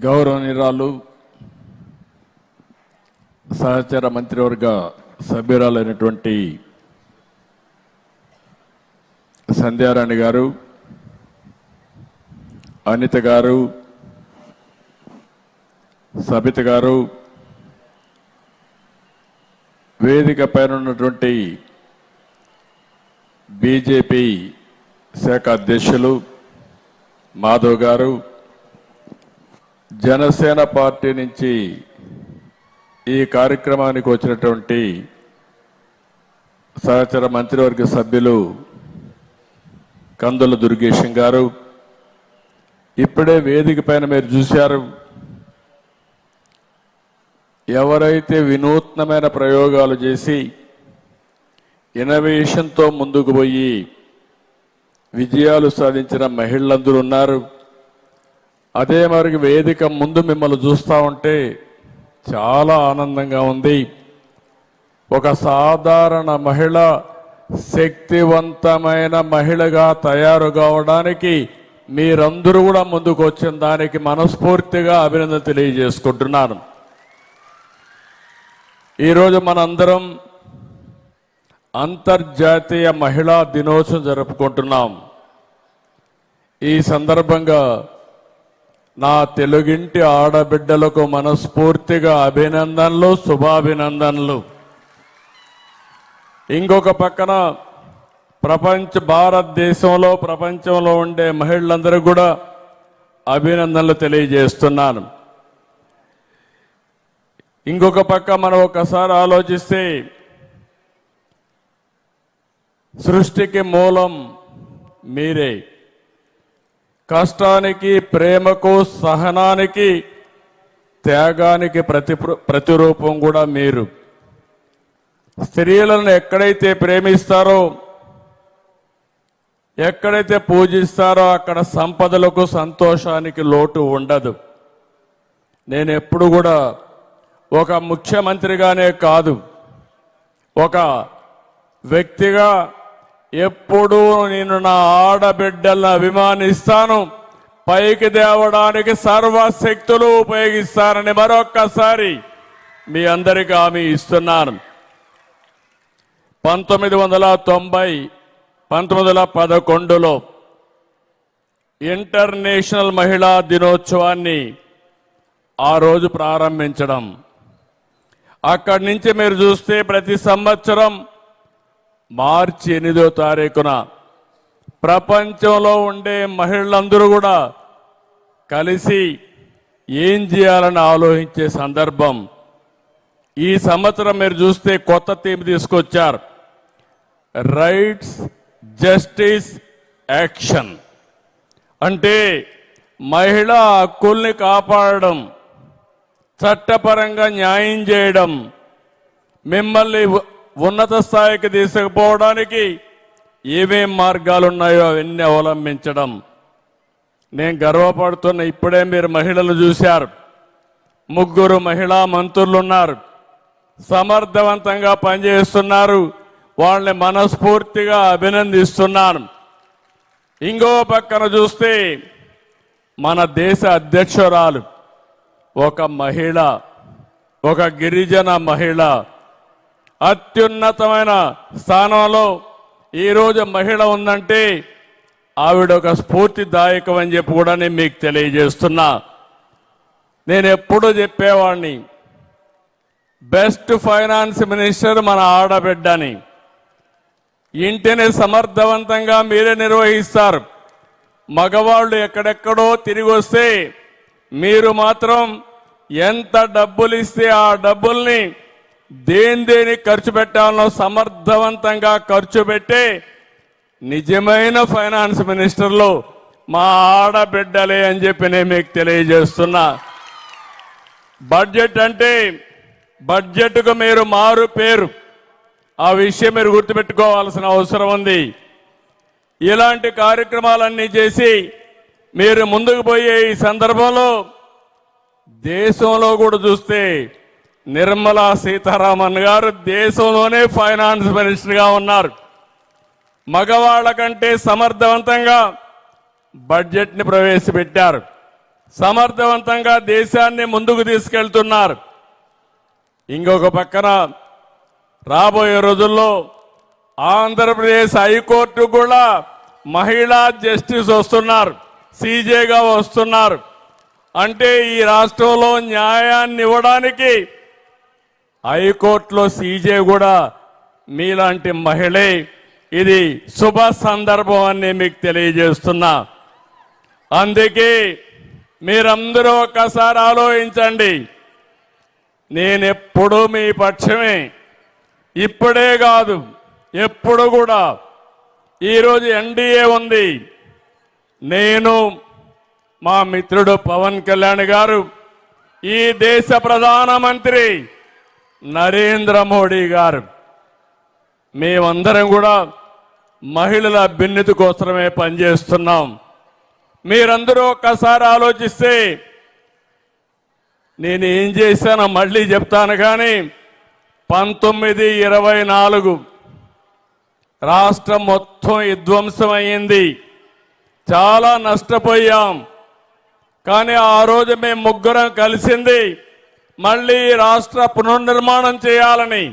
గౌరవనీయురాలు సహచర మంత్రివర్గ సభ్యురాలైనటువంటి సంధ్యారాణి గారు, అనిత గారు, సబిత గారు, వేదిక పైన ఉన్నటువంటి బీజేపీ శాఖ అధ్యక్షులు మాధవ్ గారు, జనసేన పార్టీ నుంచి ఈ కార్యక్రమానికి వచ్చినటువంటి సహచర మంత్రివర్గ సభ్యులు కందుల దుర్గేశం గారు, ఇప్పుడే వేదిక పైన మీరు చూశారు, ఎవరైతే వినూత్నమైన ప్రయోగాలు చేసి ఇన్నోవేషన్తో ముందుకు పోయి విజయాలు సాధించిన మహిళలందరూ ఉన్నారు. అదే మరి వేదిక ముందు మిమ్మల్ని చూస్తూ ఉంటే చాలా ఆనందంగా ఉంది. ఒక సాధారణ మహిళ శక్తివంతమైన మహిళగా తయారు కావడానికి మీరందరూ కూడా ముందుకు వచ్చిన దానికి మనస్ఫూర్తిగా అభినందన తెలియజేసుకుంటున్నాను. ఈరోజు మనందరం అంతర్జాతీయ మహిళా దినోత్సవం జరుపుకుంటున్నాం. ఈ సందర్భంగా నా తెలుగింటి ఆడబిడ్డలకు మనస్ఫూర్తిగా అభినందనలు, శుభాభినందనలు. ఇంకొక పక్కన భారతదేశంలో ప్రపంచంలో ఉండే మహిళలందరూ కూడా అభినందనలు తెలియజేస్తున్నాను. ఇంకొక పక్క మనం ఒకసారి ఆలోచిస్తే సృష్టికి మూలం మీరే. కష్టానికి, ప్రేమకు, సహనానికి, త్యాగానికి ప్రతిరూపం కూడా మీరు. స్త్రీలను ఎక్కడైతే ప్రేమిస్తారో, ఎక్కడైతే పూజిస్తారో అక్కడ సంపదలకు, సంతోషానికి లోటు ఉండదు. నేను ఎప్పుడు కూడా ఒక ముఖ్యమంత్రిగానే కాదు, ఒక వ్యక్తిగా ఎప్పుడూ నేను నా ఆడబిడ్డలను అభిమానిస్తాను, పైకి తేవడానికి సర్వశక్తులు ఉపయోగిస్తానని మరొక్కసారి మీ అందరికీ హామీ ఇస్తున్నాను. 1911లో ఇంటర్నేషనల్ మహిళా దినోత్సవాన్ని ఆ రోజు ప్రారంభించడం, అక్కడి నుంచి మీరు చూస్తే ప్రతి సంవత్సరం మార్చి 8వ తారీఖున ప్రపంచంలో ఉండే మహిళలందరూ కూడా కలిసి ఏం చేయాలని ఆలోచించే సందర్భం. ఈ సంవత్సరం మీరు చూస్తే కొత్త థీమ్ తీసుకొచ్చారు, రైట్స్, జస్టిస్, యాక్షన్. అంటే మహిళా హక్కుల్ని కాపాడడం, చట్టపరంగా న్యాయం చేయడం, మిమ్మల్ని ఉన్నత స్థాయికి తీసుకుపోవడానికి ఏమేం మార్గాలు ఉన్నాయో అవన్నీ అవలంబించడం. నేను గర్వపడుతున్న, ఇప్పుడే మీరు మహిళలు చూశారు, 3 మహిళా మంత్రులు ఉన్నారు, సమర్థవంతంగా పనిచేస్తున్నారు, వాళ్ళని మనస్ఫూర్తిగా అభినందిస్తున్నాను. ఇంకో పక్కన చూస్తే మన దేశ అధ్యక్షురాలు ఒక మహిళ, ఒక గిరిజన మహిళ, అత్యున్నతమైన స్థానంలో ఈరోజు మహిళ ఉందంటే ఆవిడ ఒక స్ఫూర్తిదాయకం అని చెప్పి కూడా నేను మీకు తెలియజేస్తున్నా. నేను ఎప్పుడూ చెప్పేవాడిని, బెస్ట్ ఫైనాన్స్ మినిస్టర్ మన ఆడబిడ్డని. ఇంటిని సమర్థవంతంగా మీరే నిర్వహిస్తారు. మగవాళ్ళు ఎక్కడెక్కడో తిరిగి వస్తే మీరు మాత్రం ఎంత డబ్బులు ఇస్తే ఆ డబ్బుల్ని దేనికి ఖర్చు పెట్టాలనో సమర్థవంతంగా ఖర్చు పెట్టే నిజమైన ఫైనాన్స్ మినిస్టర్లు మా ఆడబిడ్డలే అని చెప్పి నేను మీకు తెలియజేస్తున్నా. బడ్జెట్ అంటే బడ్జెట్కు మీరు మారు పేరు, ఆ విషయం మీరు గుర్తుపెట్టుకోవాల్సిన అవసరం ఉంది. ఇలాంటి కార్యక్రమాలన్నీ చేసి మీరు ముందుకు పోయే ఈ సందర్భంలో దేశంలో కూడా చూస్తే నిర్మలా సీతారామన్ గారు దేశంలోనే ఫైనాన్స్ మినిస్టర్గా ఉన్నారు. మగవాళ్ల కంటే సమర్థవంతంగా బడ్జెట్ని ప్రవేశపెట్టారు. సమర్థవంతంగా దేశాన్ని ముందుకు తీసుకెళ్తున్నారు. ఇంకొక పక్కన రాబోయే రోజుల్లో ఆంధ్రప్రదేశ్ హైకోర్టు కూడా మహిళా జస్టిస్ వస్తున్నారు, సీజేగా వస్తున్నారు. అంటే ఈ రాష్ట్రంలో న్యాయాన్ని ఇవ్వడానికి హైకోర్టులో సీజే కూడా మీలాంటి మహిళే. ఇది శుభ సందర్భం అని మీకు తెలియజేస్తున్నా. అందుకే మీరందరూ ఒక్కసారి ఆలోచించండి. నేనెప్పుడూ మీ పక్షమే, ఇప్పుడే కాదు ఎప్పుడు కూడా. ఈరోజు ఎన్డీఏ ఉంది. నేను, మా మిత్రుడు పవన్ కళ్యాణ్ గారు, ఈ దేశ ప్రధానమంత్రి నరేంద్ర మోడీ గారు, మేమందరం కూడా మహిళల అభ్యున్నతి కోసమే పనిచేస్తున్నాం. మీరందరూ ఒక్కసారి ఆలోచిస్తే నేను ఏం చేశానో మళ్ళీ చెప్తాను. కానీ 1924 రాష్ట్రం మొత్తం విధ్వంసమైంది, చాలా నష్టపోయాం. కానీ ఆ రోజు మేము ముగ్గురం కలిసింది మళ్ళీ రాష్ట్ర పునర్నిర్మాణం చేయాలని,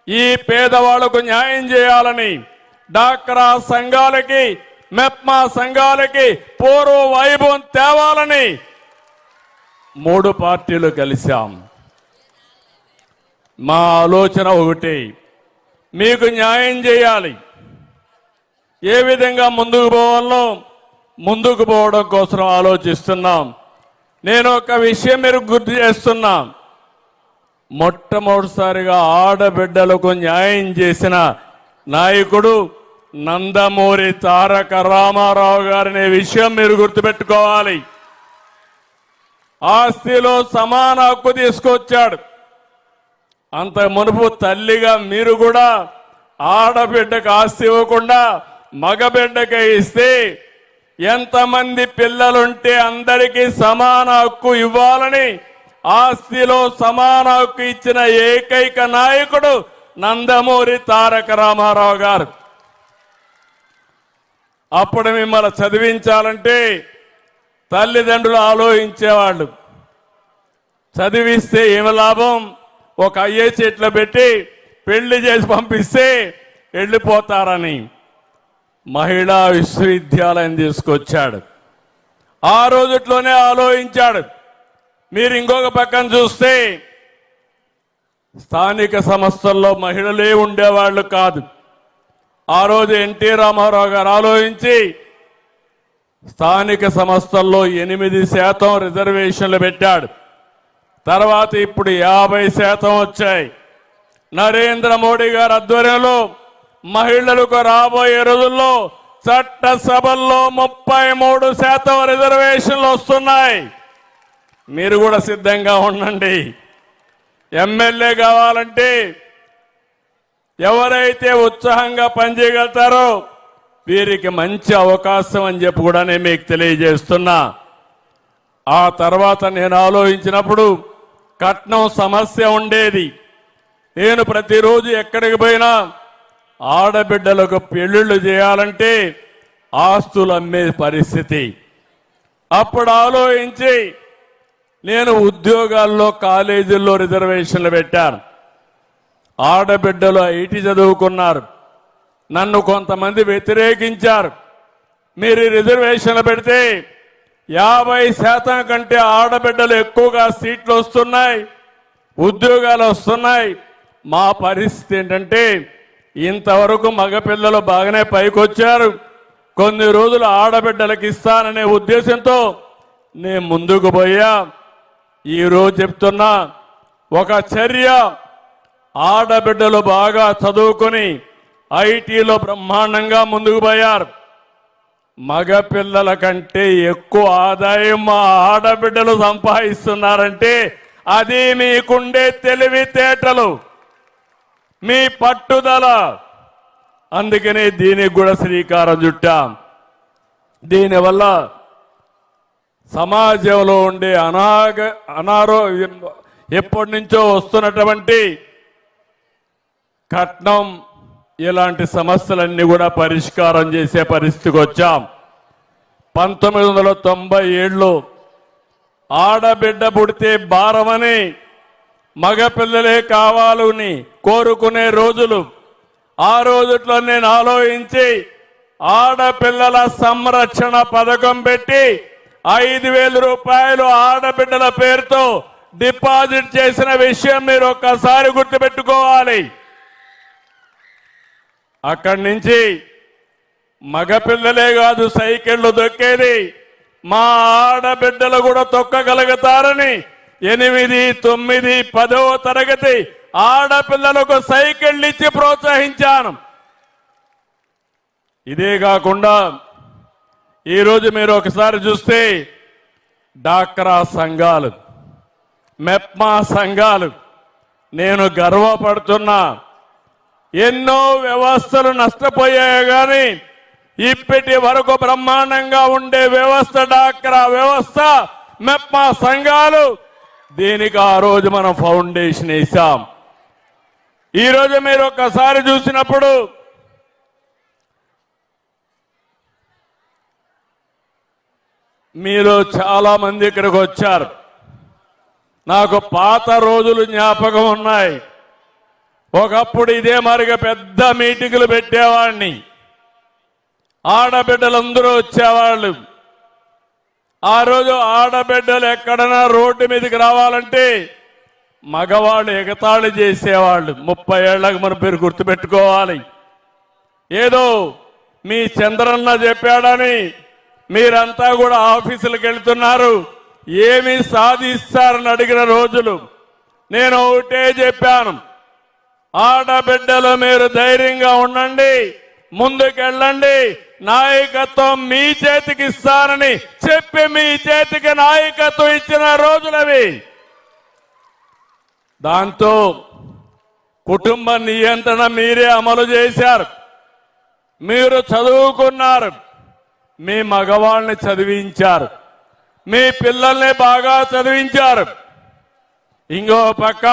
ఈ పేదవాళ్లకు న్యాయం చేయాలని, డాక్రా సంఘాలకి, మెప్మా సంఘాలకి పూర్వ వైభవం తేవాలని 3 పార్టీలు కలిశాం. మా ఆలోచన ఒకటి, మీకు న్యాయం చేయాలి. ఏ విధంగా ముందుకు పోవాలో ముందుకు పోవడం కోసం ఆలోచిస్తున్నాం. నేను ఒక విషయం మీరు గుర్తు చేస్తున్నా. మొట్టమొదటిసారిగా ఆడబిడ్డలకు న్యాయం చేసిన నాయకుడు నందమూరి తారక రామారావు గారనే విషయం మీరు గుర్తుపెట్టుకోవాలి. ఆస్తిలో సమాన హక్కు తీసుకొచ్చాడు. అంత మునుపు తల్లిగా మీరు కూడా ఆడబిడ్డకు ఆస్తి ఇవ్వకుండా మగబిడ్డకే ఇస్తే ఎంతమంది పిల్లలుంటే అందరికీ సమాన హక్కు ఇవ్వాలని ఆస్తిలో సమాన హక్కు ఇచ్చిన ఏకైక నాయకుడు నందమూరి తారక రామారావు గారు. అప్పుడు మిమ్మల్ని చదివించాలంటే తల్లిదండ్రులు ఆలోచించేవాళ్ళు. చదివిస్తే ఏమి లాభం, ఒక ఐఏఎస్ ఇట్లా పెట్టి పెళ్లి చేసి పంపిస్తే వెళ్ళిపోతారని మహిళా విశ్వవిద్యాలయం తీసుకొచ్చాడు. ఆ రోజుట్లోనే ఆలోచించాడు. మీరు ఇంకొక పక్కన చూస్తే స్థానిక సంస్థల్లో మహిళలే ఉండేవాళ్ళు కాదు. ఆ రోజు ఎన్టీ రామారావు గారు ఆలోచించి స్థానిక సంస్థల్లో 8% రిజర్వేషన్లు పెట్టాడు. తర్వాత ఇప్పుడు 50% వచ్చాయి. నరేంద్ర మోడీ గారి ఆధ్వర్యంలో మహిళలకు రాబోయే రోజుల్లో చట్టసభల్లో 33% రిజర్వేషన్లు వస్తున్నాయి. మీరు కూడా సిద్ధంగా ఉండండి. ఎమ్మెల్యే కావాలంటే ఎవరైతే ఉత్సాహంగా పనిచేయగలుగుతారో వీరికి మంచి అవకాశం అని చెప్పి కూడా నేను మీకు తెలియజేస్తున్నా. ఆ తర్వాత నేను ఆలోచించినప్పుడు కట్నం సమస్య ఉండేది. నేను ప్రతిరోజు ఎక్కడికి పోయినా ఆడబిడ్డలకు పెళ్లిళ్ళు చేయాలంటే ఆస్తులు అమ్మే పరిస్థితి. అప్పుడు ఆలోచించి నేను ఉద్యోగాల్లో కాలేజీల్లో రిజర్వేషన్లు పెట్టాను. ఆడబిడ్డలు ఐటీ చదువుకున్నారు. నన్ను కొంతమంది వ్యతిరేకించారు. మీరు రిజర్వేషన్లు పెడితే 50% కంటే ఆడబిడ్డలు ఎక్కువగా సీట్లు వస్తున్నాయి, ఉద్యోగాలు వస్తున్నాయి. మా పరిస్థితి ఏంటంటే ఇంతవరకు మగపిల్లలు బాగానే పైకొచ్చారు, కొన్ని రోజులు ఆడబిడ్డలకు ఇస్తాననే ఉద్దేశంతో నేను ముందుకు పోయా. ఈరోజు చెప్తున్నా, ఒక చర్య, ఆడబిడ్డలు బాగా చదువుకొని ఐటీలో బ్రహ్మాండంగా ముందుకు పోయారు. మగపిల్లల కంటే ఎక్కువ ఆదాయం మా ఆడబిడ్డలు సంపాదిస్తున్నారంటే అది మీకుండే తెలివితేటలు, మీ పట్టుదల. అందుకనే దీనికి కూడా శ్రీకారం చుట్టాం. దీనివల్ల సమాజంలో ఉండే ఎప్పటి నుంచో వస్తున్నటువంటి కట్నం, ఇలాంటి సమస్యలన్నీ కూడా పరిష్కారం చేసే పరిస్థితికి వచ్చాం. 1997లో ఆడబిడ్డ పుడితే భారమని మగపిల్లలే కావాలని కోరుకునే రోజులు. ఆ రోజుల్లో నేను ఆలోచించి ఆడపిల్లల సంరక్షణ పథకం పెట్టి 5,000 రూపాయలు ఆడబిడ్డల పేరుతో డిపాజిట్ చేసిన విషయం మీరు ఒక్కసారి గుర్తుపెట్టుకోవాలి. అక్కడి నుంచి మగపిల్లలే కాదు సైకిళ్లు దొక్కేది, మా ఆడబిడ్డలు కూడా తొక్కగలుగుతారని 8, 9, 10వ తరగతి ఆడపిల్లలకు సైకిళ్ళు ఇచ్చి ప్రోత్సహించాను. ఇదే కాకుండా ఈరోజు మీరు ఒకసారి చూస్తే డాక్రా సంఘాలు, మెప్మా సంఘాలు, నేను గర్వపడుతున్నా. ఎన్నో వ్యవస్థలు నష్టపోయాయి కానీ ఇప్పటి వరకు బ్రహ్మాండంగా ఉండే వ్యవస్థ డాక్రా వ్యవస్థ, మెప్మా సంఘాలు. దీనికి ఆ రోజు మనం ఫౌండేషన్ వేసాం. ఈరోజు మీరు ఒక్కసారి చూసినప్పుడు మీరు చాలా మంది ఇక్కడికి వచ్చారు. నాకు పాత రోజులు జ్ఞాపకం ఉన్నాయి. ఒకప్పుడు ఇదే మరిగా పెద్ద మీటింగులు పెట్టేవాడిని, ఆడబిడ్డలందరూ వచ్చేవాళ్ళు. ఆ రోజు ఆడబిడ్డలు ఎక్కడైనా రోడ్డు మీదకి రావాలంటే మగవాళ్ళు ఎగతాళి చేసేవాళ్ళు. 30 ఏళ్లకు మన పేరు గుర్తుపెట్టుకోవాలి. ఏదో మీ చంద్రన్న చెప్పాడని మీరంతా కూడా ఆఫీసులకు వెళ్తున్నారు, ఏమి సాధిస్తారని అడిగిన రోజులు. నేను ఒకటే చెప్పాను, ఆడబిడ్డలు మీరు ధైర్యంగా ఉండండి, ముందుకెళ్ళండి, నాయకత్వం మీ చేతికి ఇస్తానని చెప్పి మీ చేతికి నాయకత్వం ఇచ్చిన రోజులవి. దాంతో కుటుంబ నియంత్రణ మీరే అమలు చేశారు. మీరు చదువుకున్నారు, మీ మగవాళ్ళని చదివించారు, మీ పిల్లల్ని బాగా చదివించారు. ఇంకో పక్క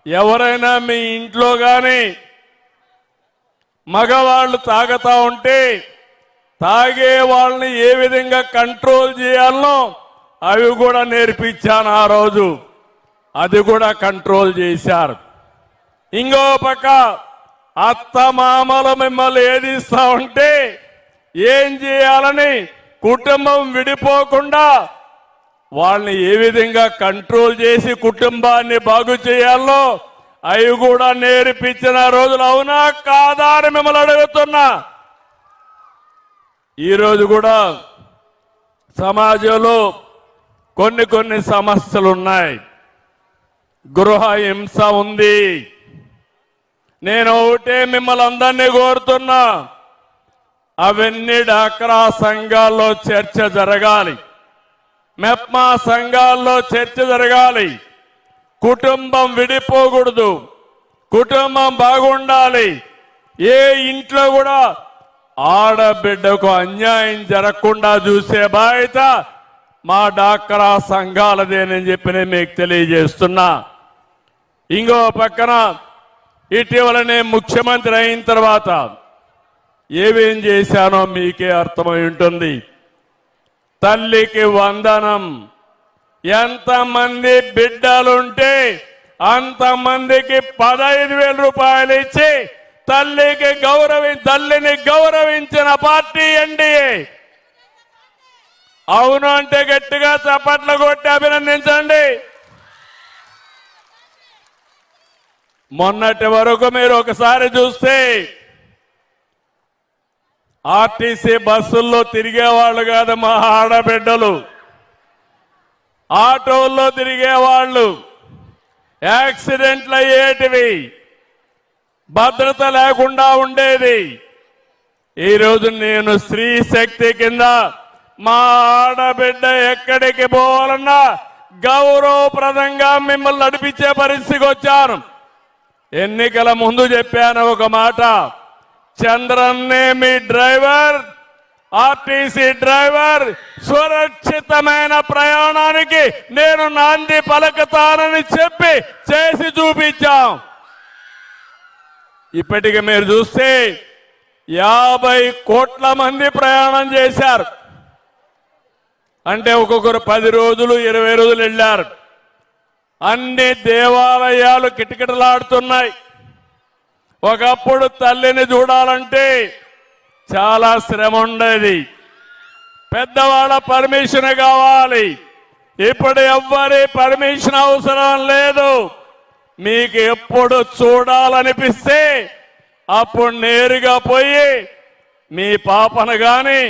ఎవరైనా మీ ఇంట్లో కానీ మగవాళ్ళు తాగుతా ఉంటే తాగే వాళ్ళని ఏ విధంగా కంట్రోల్ చేయాలనో అవి కూడా నేర్పించాను ఆ రోజు. అది కూడా కంట్రోల్ చేశారు. ఇంకో పక్క అత్త మామలు మిమ్మల్ని ఏదిస్తా ఉంటే ఏం చేయాలని కుటుంబం విడిపోకుండా వాళ్ళని ఏ విధంగా కంట్రోల్ చేసి కుటుంబాన్ని బాగు చేయాలో అవి కూడా నేర్పించిన రోజులు. అవునా కాదా అని మిమ్మల్ని అడుగుతున్నా. ఈరోజు కూడా సమాజంలో కొన్ని సమస్యలు ఉన్నాయి. గృహ హింస ఉంది. నేను ఒకటే మిమ్మల్ని అందరినీ కోరుతున్నా, అవన్నీ డాక్రా సంఘాల్లో చర్చ జరగాలి, మెప్మా సంఘాల్లో చర్చ జరగాలి. కుటుంబం విడిపోకూడదు, కుటుంబం బాగుండాలి. ఏ ఇంట్లో కూడా ఆడబిడ్డకు అన్యాయం జరగకుండా చూసే బాధ్యత మా డాక్రా సంఘాలదేనని చెప్పి నేను మీకు తెలియజేస్తున్నా. ఇంకో పక్కన ఇటీవల నేను ముఖ్యమంత్రి అయిన తర్వాత ఏమేం చేశానో మీకే అర్థమై ఉంటుంది. తల్లికి వందనం, ఎంతమంది బిడ్డలుంటే అంతమందికి 15,000 రూపాయలు ఇచ్చి తల్లిని గౌరవించిన పార్టీ ఎన్డీఏ. అవును అంటే గట్టిగా చప్పట్లు కొట్టి అభినందించండి. మొన్నటి వరకు మీరు ఒకసారి చూస్తే ఆర్టీసీ బస్సుల్లో తిరిగేవాళ్ళు కాదు మా ఆడబిడ్డలు, ఆటోల్లో తిరిగేవాళ్ళు. యాక్సిడెంట్లు అయ్యేటివి, భద్రత లేకుండా ఉండేది. ఈరోజు నేను స్త్రీ శక్తి కింద మా ఆడబిడ్డ ఎక్కడికి పోవాలన్నా గౌరవప్రదంగా మిమ్మల్ని నడిపించే పరిస్థితికి వచ్చాను. ఎన్నికల ముందు చెప్పాను ఒక మాట, చంద్రన్నే మీ డ్రైవర్, ఆర్టీసీ డ్రైవర్, సురక్షితమైన ప్రయాణానికి నేను నాంది పలుకుతానని చెప్పి చేసి చూపించాం. ఇప్పటికి మీరు చూస్తే 50 కోట్ల మంది ప్రయాణం చేశారు. అంటే ఒక్కొక్కరు 10 రోజులు 20 రోజులు వెళ్ళారు. అన్ని దేవాలయాలు కిటకిటలాడుతున్నాయి. ఒకప్పుడు తల్లిని చూడాలంటే చాలా శ్రమ ఉండేది, పెద్దవాళ్ళ పర్మిషన్ కావాలి. ఇప్పుడు ఎవ్వరి పర్మిషన్ అవసరం లేదు. మీకు ఎప్పుడు చూడాలనిపిస్తే అప్పుడు నేరుగా పోయి మీ పాపను గాని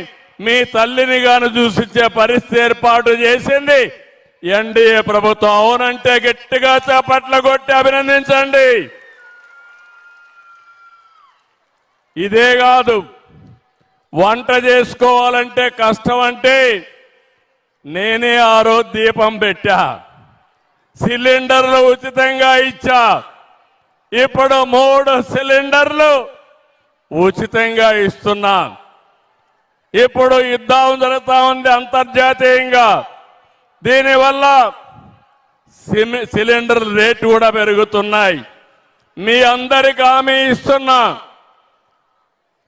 మీ తల్లిని గాని చూసిచ్చే పరిస్థితి ఏర్పాటు చేసింది ఎన్డీఏ ప్రభుత్వం. అవునంటే గట్టిగా చప్పట్లు కొట్టి అభినందించండి. ఇదే కాదు, వంట చేసుకోవాలంటే కష్టం అంటే నేనే ఆ రోజు దీపం పెట్టా, సిలిండర్లు ఉచితంగా ఇచ్చా. ఇప్పుడు 3 సిలిండర్లు ఉచితంగా ఇస్తున్నా. ఇప్పుడు యుద్ధం జరుగుతా ఉంది అంతర్జాతీయంగా. దీనివల్ల సిలిండర్ రేటు కూడా పెరుగుతున్నాయి. మీ అందరికి హామీ ఇస్తున్నా,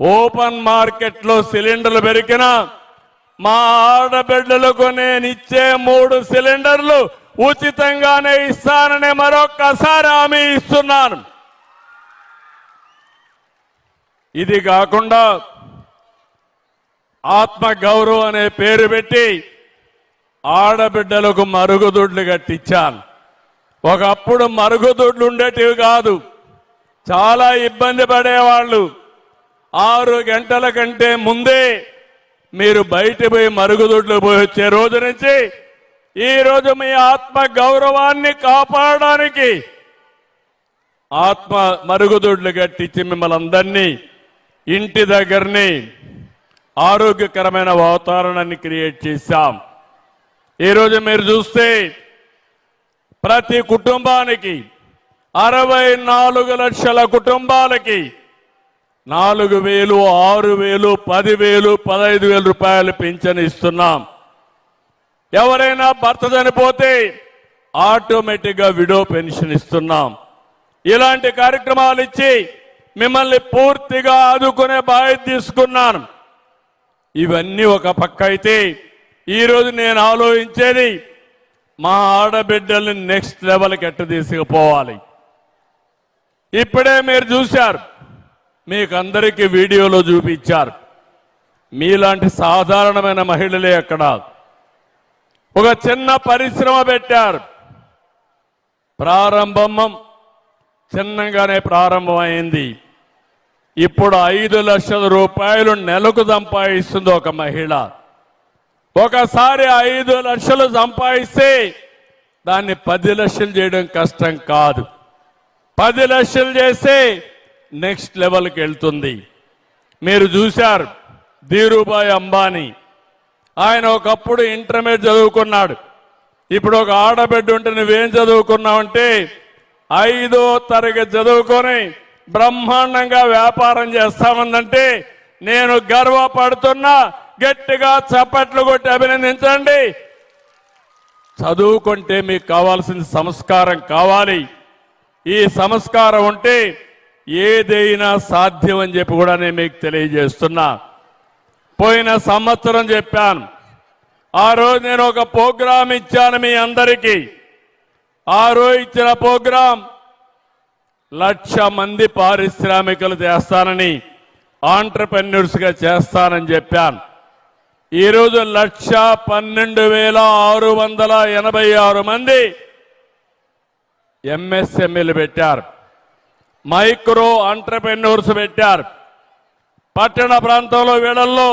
ఓపెన్ మార్కెట్లో సిలిండర్లు పెరిగినా మా ఆడబిడ్డలకు నేను ఇచ్చే 3 సిలిండర్లు ఉచితంగానే ఇస్తానని మరొక్కసారి హామీ ఇస్తున్నాను. ఇది కాకుండా ఆత్మ గౌరవం అనే పేరు పెట్టి ఆడబిడ్డలకు మరుగుదొడ్లు కట్టించాను. ఒకప్పుడు మరుగుదొడ్లు ఉండేటివి కాదు, చాలా ఇబ్బంది పడేవాళ్ళు. 6 గంటల కంటే ముందే మీరు బయట పోయి మరుగుదొడ్లు పోయి వచ్చే రోజు నుంచి ఈ రోజు మీ ఆత్మ గౌరవాన్ని కాపాడడానికి ఆత్మ మరుగుదొడ్లు కట్టించి మిమ్మల్ని అందరినీ ఇంటి దగ్గరని ఆరోగ్యకరమైన వాతావరణాన్ని క్రియేట్ చేశాం. ఈరోజు మీరు చూస్తే ప్రతి కుటుంబానికి 64 లక్షల కుటుంబాలకి 4,000, 6,000, 10,000, 15,000 రూపాయలు పింఛన్ ఇస్తున్నాం. ఎవరైనా భర్త చనిపోతే ఆటోమేటిక్గా విడో పెన్షన్ ఇస్తున్నాం. ఇలాంటి కార్యక్రమాలు ఇచ్చి మిమ్మల్ని పూర్తిగా ఆదుకునే బాధ్యత తీసుకున్నాను. ఇవన్నీ ఒక పక్క అయితే ఈరోజు నేను ఆలోచించేది మా ఆడబిడ్డల్ని నెక్స్ట్ లెవెల్కి ఎట్ట తీసుకుపోవాలి. ఇప్పుడే మీరు చూశారు, మీకు అందరికీ వీడియోలో చూపించారు. మీలాంటి సాధారణమైన మహిళలే అక్కడ ఒక చిన్న పరిశ్రమ పెట్టారు. ప్రారంభం చిన్నగానే ప్రారంభమైంది. ఇప్పుడు 5 లక్షల రూపాయలు నెలకు సంపాదిస్తుంది ఒక మహిళ. ఒకసారి 5 లక్షలు సంపాదిస్తే దాన్ని 10 లక్షలు చేయడం కష్టం కాదు. 10 లక్షలు చేస్తే నెక్స్ట్ లెవెల్కి వెళ్తుంది. మీరు చూశారు ధీరుభాయ్ అంబానీ, ఆయన ఒకప్పుడు ఇంటర్మీడియట్ చదువుకున్నాడు. ఇప్పుడు ఒక ఆడబిడ్డ ఉంటే నువ్వేం చదువుకున్నావంటే 5వ తరగతి చదువుకొని బ్రహ్మాండంగా వ్యాపారం చేస్తామందంటే నేను గర్వపడుతున్నా. గట్టిగా చప్పట్లు కొట్టి అభినందించండి. చదువుకుంటే మీకు కావాల్సిన సంస్కారం కావాలి. ఈ సంస్కారం ఉంటే ఏదైనా సాధ్యం అని చెప్పి కూడా నేను మీకు తెలియజేస్తున్నా. పోయిన సంవత్సరం చెప్పాను, ఆ రోజు నేను ఒక ప్రోగ్రాం ఇచ్చాను మీ అందరికీ. ఆ రోజు ఇచ్చిన ప్రోగ్రాం 1,00,000 మంది పారిశ్రామికులు చేస్తానని, ఆంటర్‌ప్రెన్యూర్స్గా చేస్తానని చెప్పాను. ఈరోజు 1,12,686 మంది ఎంఎస్ఎంఈలు పెట్టారు, మైక్రో ఆంటర్‌ప్రెన్యూర్స్ పెట్టారు. పట్టణ ప్రాంతంలో వీళ్ళల్లో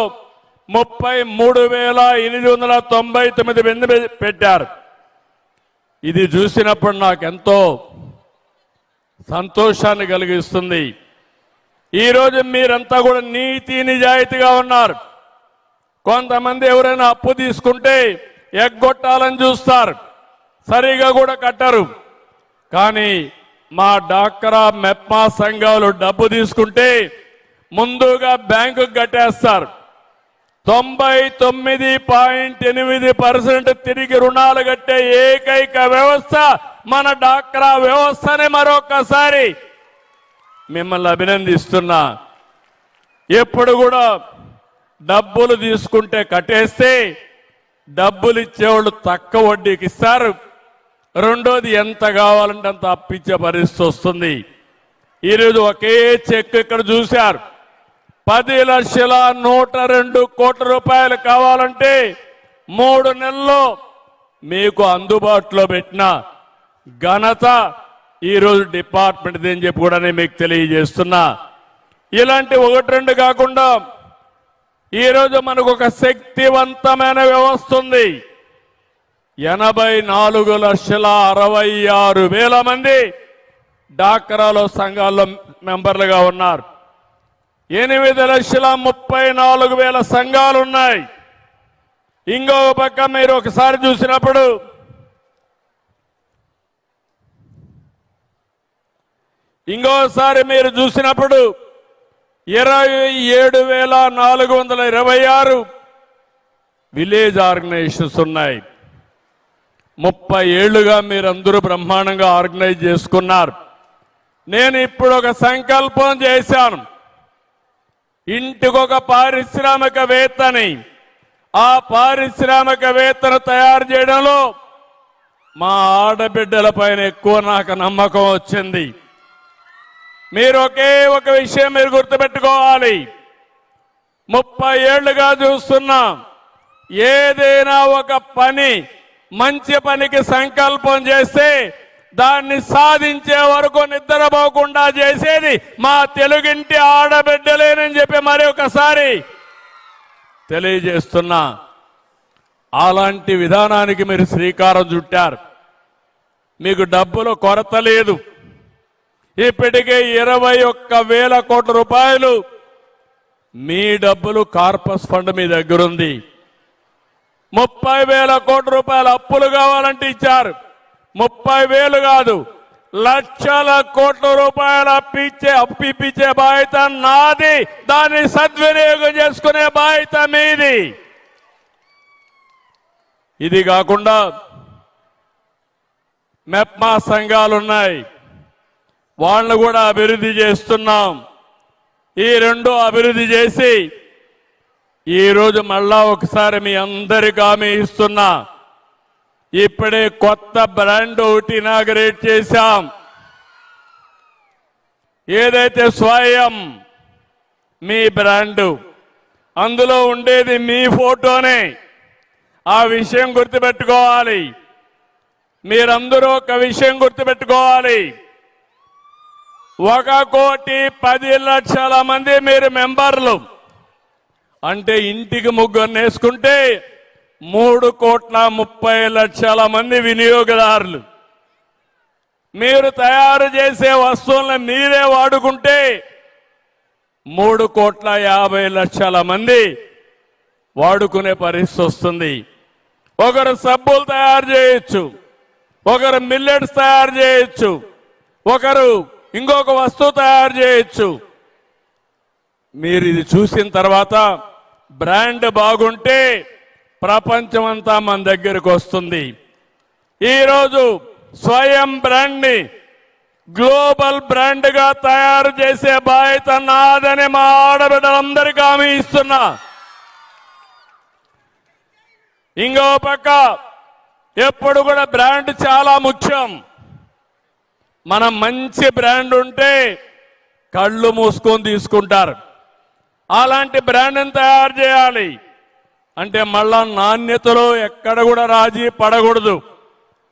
33,899 మంది పెట్టారు. ఇది చూసినప్పుడు నాకెంతో సంతోషాన్ని కలిగిస్తుంది. ఈరోజు మీరంతా కూడా నీతి నిజాయితీగా ఉన్నారు. కొంతమంది ఎవరైనా అప్పు తీసుకుంటే ఎగ్గొట్టాలని చూస్తారు, సరిగా కూడా కట్టరు. కానీ మా డాక్రా మెప్మా సంఘాలు డబ్బు తీసుకుంటే ముందుగా బ్యాంకుకు కట్టేస్తారు. 99.8% తిరిగి రుణాలు కట్టే ఏకైక వ్యవస్థ మన డాక్రా వ్యవస్థని మరొకసారి మిమ్మల్ని అభినందిస్తున్నా. ఎప్పుడు కూడా డబ్బులు తీసుకుంటే కట్టేస్తే డబ్బులు ఇచ్చేవాళ్ళు తక్కువ వడ్డీకి ఇస్తారు. రెండోది ఎంత కావాలంటే అంత అప్పిచ్చే పరిస్థితి వస్తుంది. ఈరోజు ఒకే చెక్ ఇక్కడ చూశారు. 10,102 రూపాయలు కావాలంటే 3 నెలల్లో మీకు అందుబాటులో పెట్టిన ఘనత ఈరోజు డిపార్ట్మెంట్ అని చెప్పి కూడా నేను మీకు తెలియజేస్తున్నా. ఇలాంటి 1-2 కాకుండా ఈరోజు మనకు ఒక శక్తివంతమైన వ్యవస్థ ఉంది. 84,66,000 మంది డాక్రాలో సంఘాల్లో మెంబర్లుగా ఉన్నారు. 8,34,000 సంఘాలు ఉన్నాయి. ఇంకొక పక్క మీరు ఒకసారి చూసినప్పుడు ఇంకోసారి మీరు చూసినప్పుడు 27,426 విలేజ్ ఆర్గనైజేషన్స్ ఉన్నాయి. 30 ఏళ్లుగా మీరందరూ బ్రహ్మాండంగా ఆర్గనైజ్ చేసుకున్నారు. నేను ఇప్పుడు ఒక సంకల్పం చేశాను. ఇంటికొక పారిశ్రామికవేత్తని, ఆ పారిశ్రామికవేత్తను తయారు చేయడంలో మా ఆడబిడ్డల పైన ఎక్కువ నాకు నమ్మకం వచ్చింది. మీరు ఒకే ఒక విషయం మీరు గుర్తుపెట్టుకోవాలి. 30 ఏళ్లుగా చూస్తున్నాం. ఏదైనా ఒక పని మంచి పనికి సంకల్పం చేస్తే దాన్ని సాధించే వరకు నిద్రపోకుండా చేసేది మా తెలుగింటి ఆడబిడ్డలేనని చెప్పి మరి ఒకసారి తెలియజేస్తున్నా. అలాంటి విధానానికి మీరు శ్రీకారం చుట్టారు. మీకు డబ్బుల కొరత లేదు. ఇప్పటికే 21,000 కోట్ల రూపాయలు మీ డబ్బులు కార్పస్ ఫండ్ మీ దగ్గరుంది. 30,000 కోట్ల రూపాయల అప్పులు కావాలంటే ఇచ్చారు. 30,000 కాదు, లక్షల కోట్ల రూపాయల అప్పిచ్చే బాధ్యత నాది. దాన్ని సద్వినియోగం చేసుకునే బాధ్యత మీది. ఇది కాకుండా మెప్మా సంఘాలున్నాయి, వాళ్ళను కూడా అభివృద్ధి చేస్తున్నాం. ఈ రెండు అభివృద్ధి చేసి ఈరోజు మళ్ళా ఒకసారి మీ అందరికీ హామీ ఇస్తున్నా. ఇప్పుడే కొత్త బ్రాండ్ ఒకటి ఇనాగరేట్ చేశాం. ఏదైతే స్వయం మీ బ్రాండ్, అందులో ఉండేది మీ ఫోటోనే. ఆ విషయం గుర్తుపెట్టుకోవాలి. మీరందరూ ఒక విషయం గుర్తుపెట్టుకోవాలి. 1,10,00,000 మంది మీరు మెంబర్లు అంటే ఇంటికి ముగ్గురు వేసుకుంటే 3,30,00,000 మంది వినియోగదారులు. మీరు తయారు చేసే వస్తువులను మీరే వాడుకుంటే 3,50,00,000 మంది వాడుకునే పరిస్థితి వస్తుంది. ఒకరు సబ్బులు తయారు చేయొచ్చు, ఒకరు మిల్లెట్స్ తయారు చేయొచ్చు, ఒకరు ఇంకొక వస్తువు తయారు చేయొచ్చు. మీరు ఇది చూసిన తర్వాత బ్రాండ్ బాగుంటే ప్రపంచం అంతా మన దగ్గరకు వస్తుంది. ఈరోజు స్వయం బ్రాండ్ ని గ్లోబల్ బ్రాండ్ గా తయారు చేసే బాధ్యత నాదని మా ఆడబిడ్డలందరికీ హామీ ఇస్తున్నా. ఇంకో పక్క ఎప్పుడు కూడా బ్రాండ్ చాలా ముఖ్యం. మనం మంచి బ్రాండ్ ఉంటే కళ్ళు మూసుకొని తీసుకుంటారు. అలాంటి బ్రాండ్ని తయారు చేయాలి అంటే మళ్ళా నాణ్యతలో ఎక్కడ కూడా రాజీ పడకూడదు.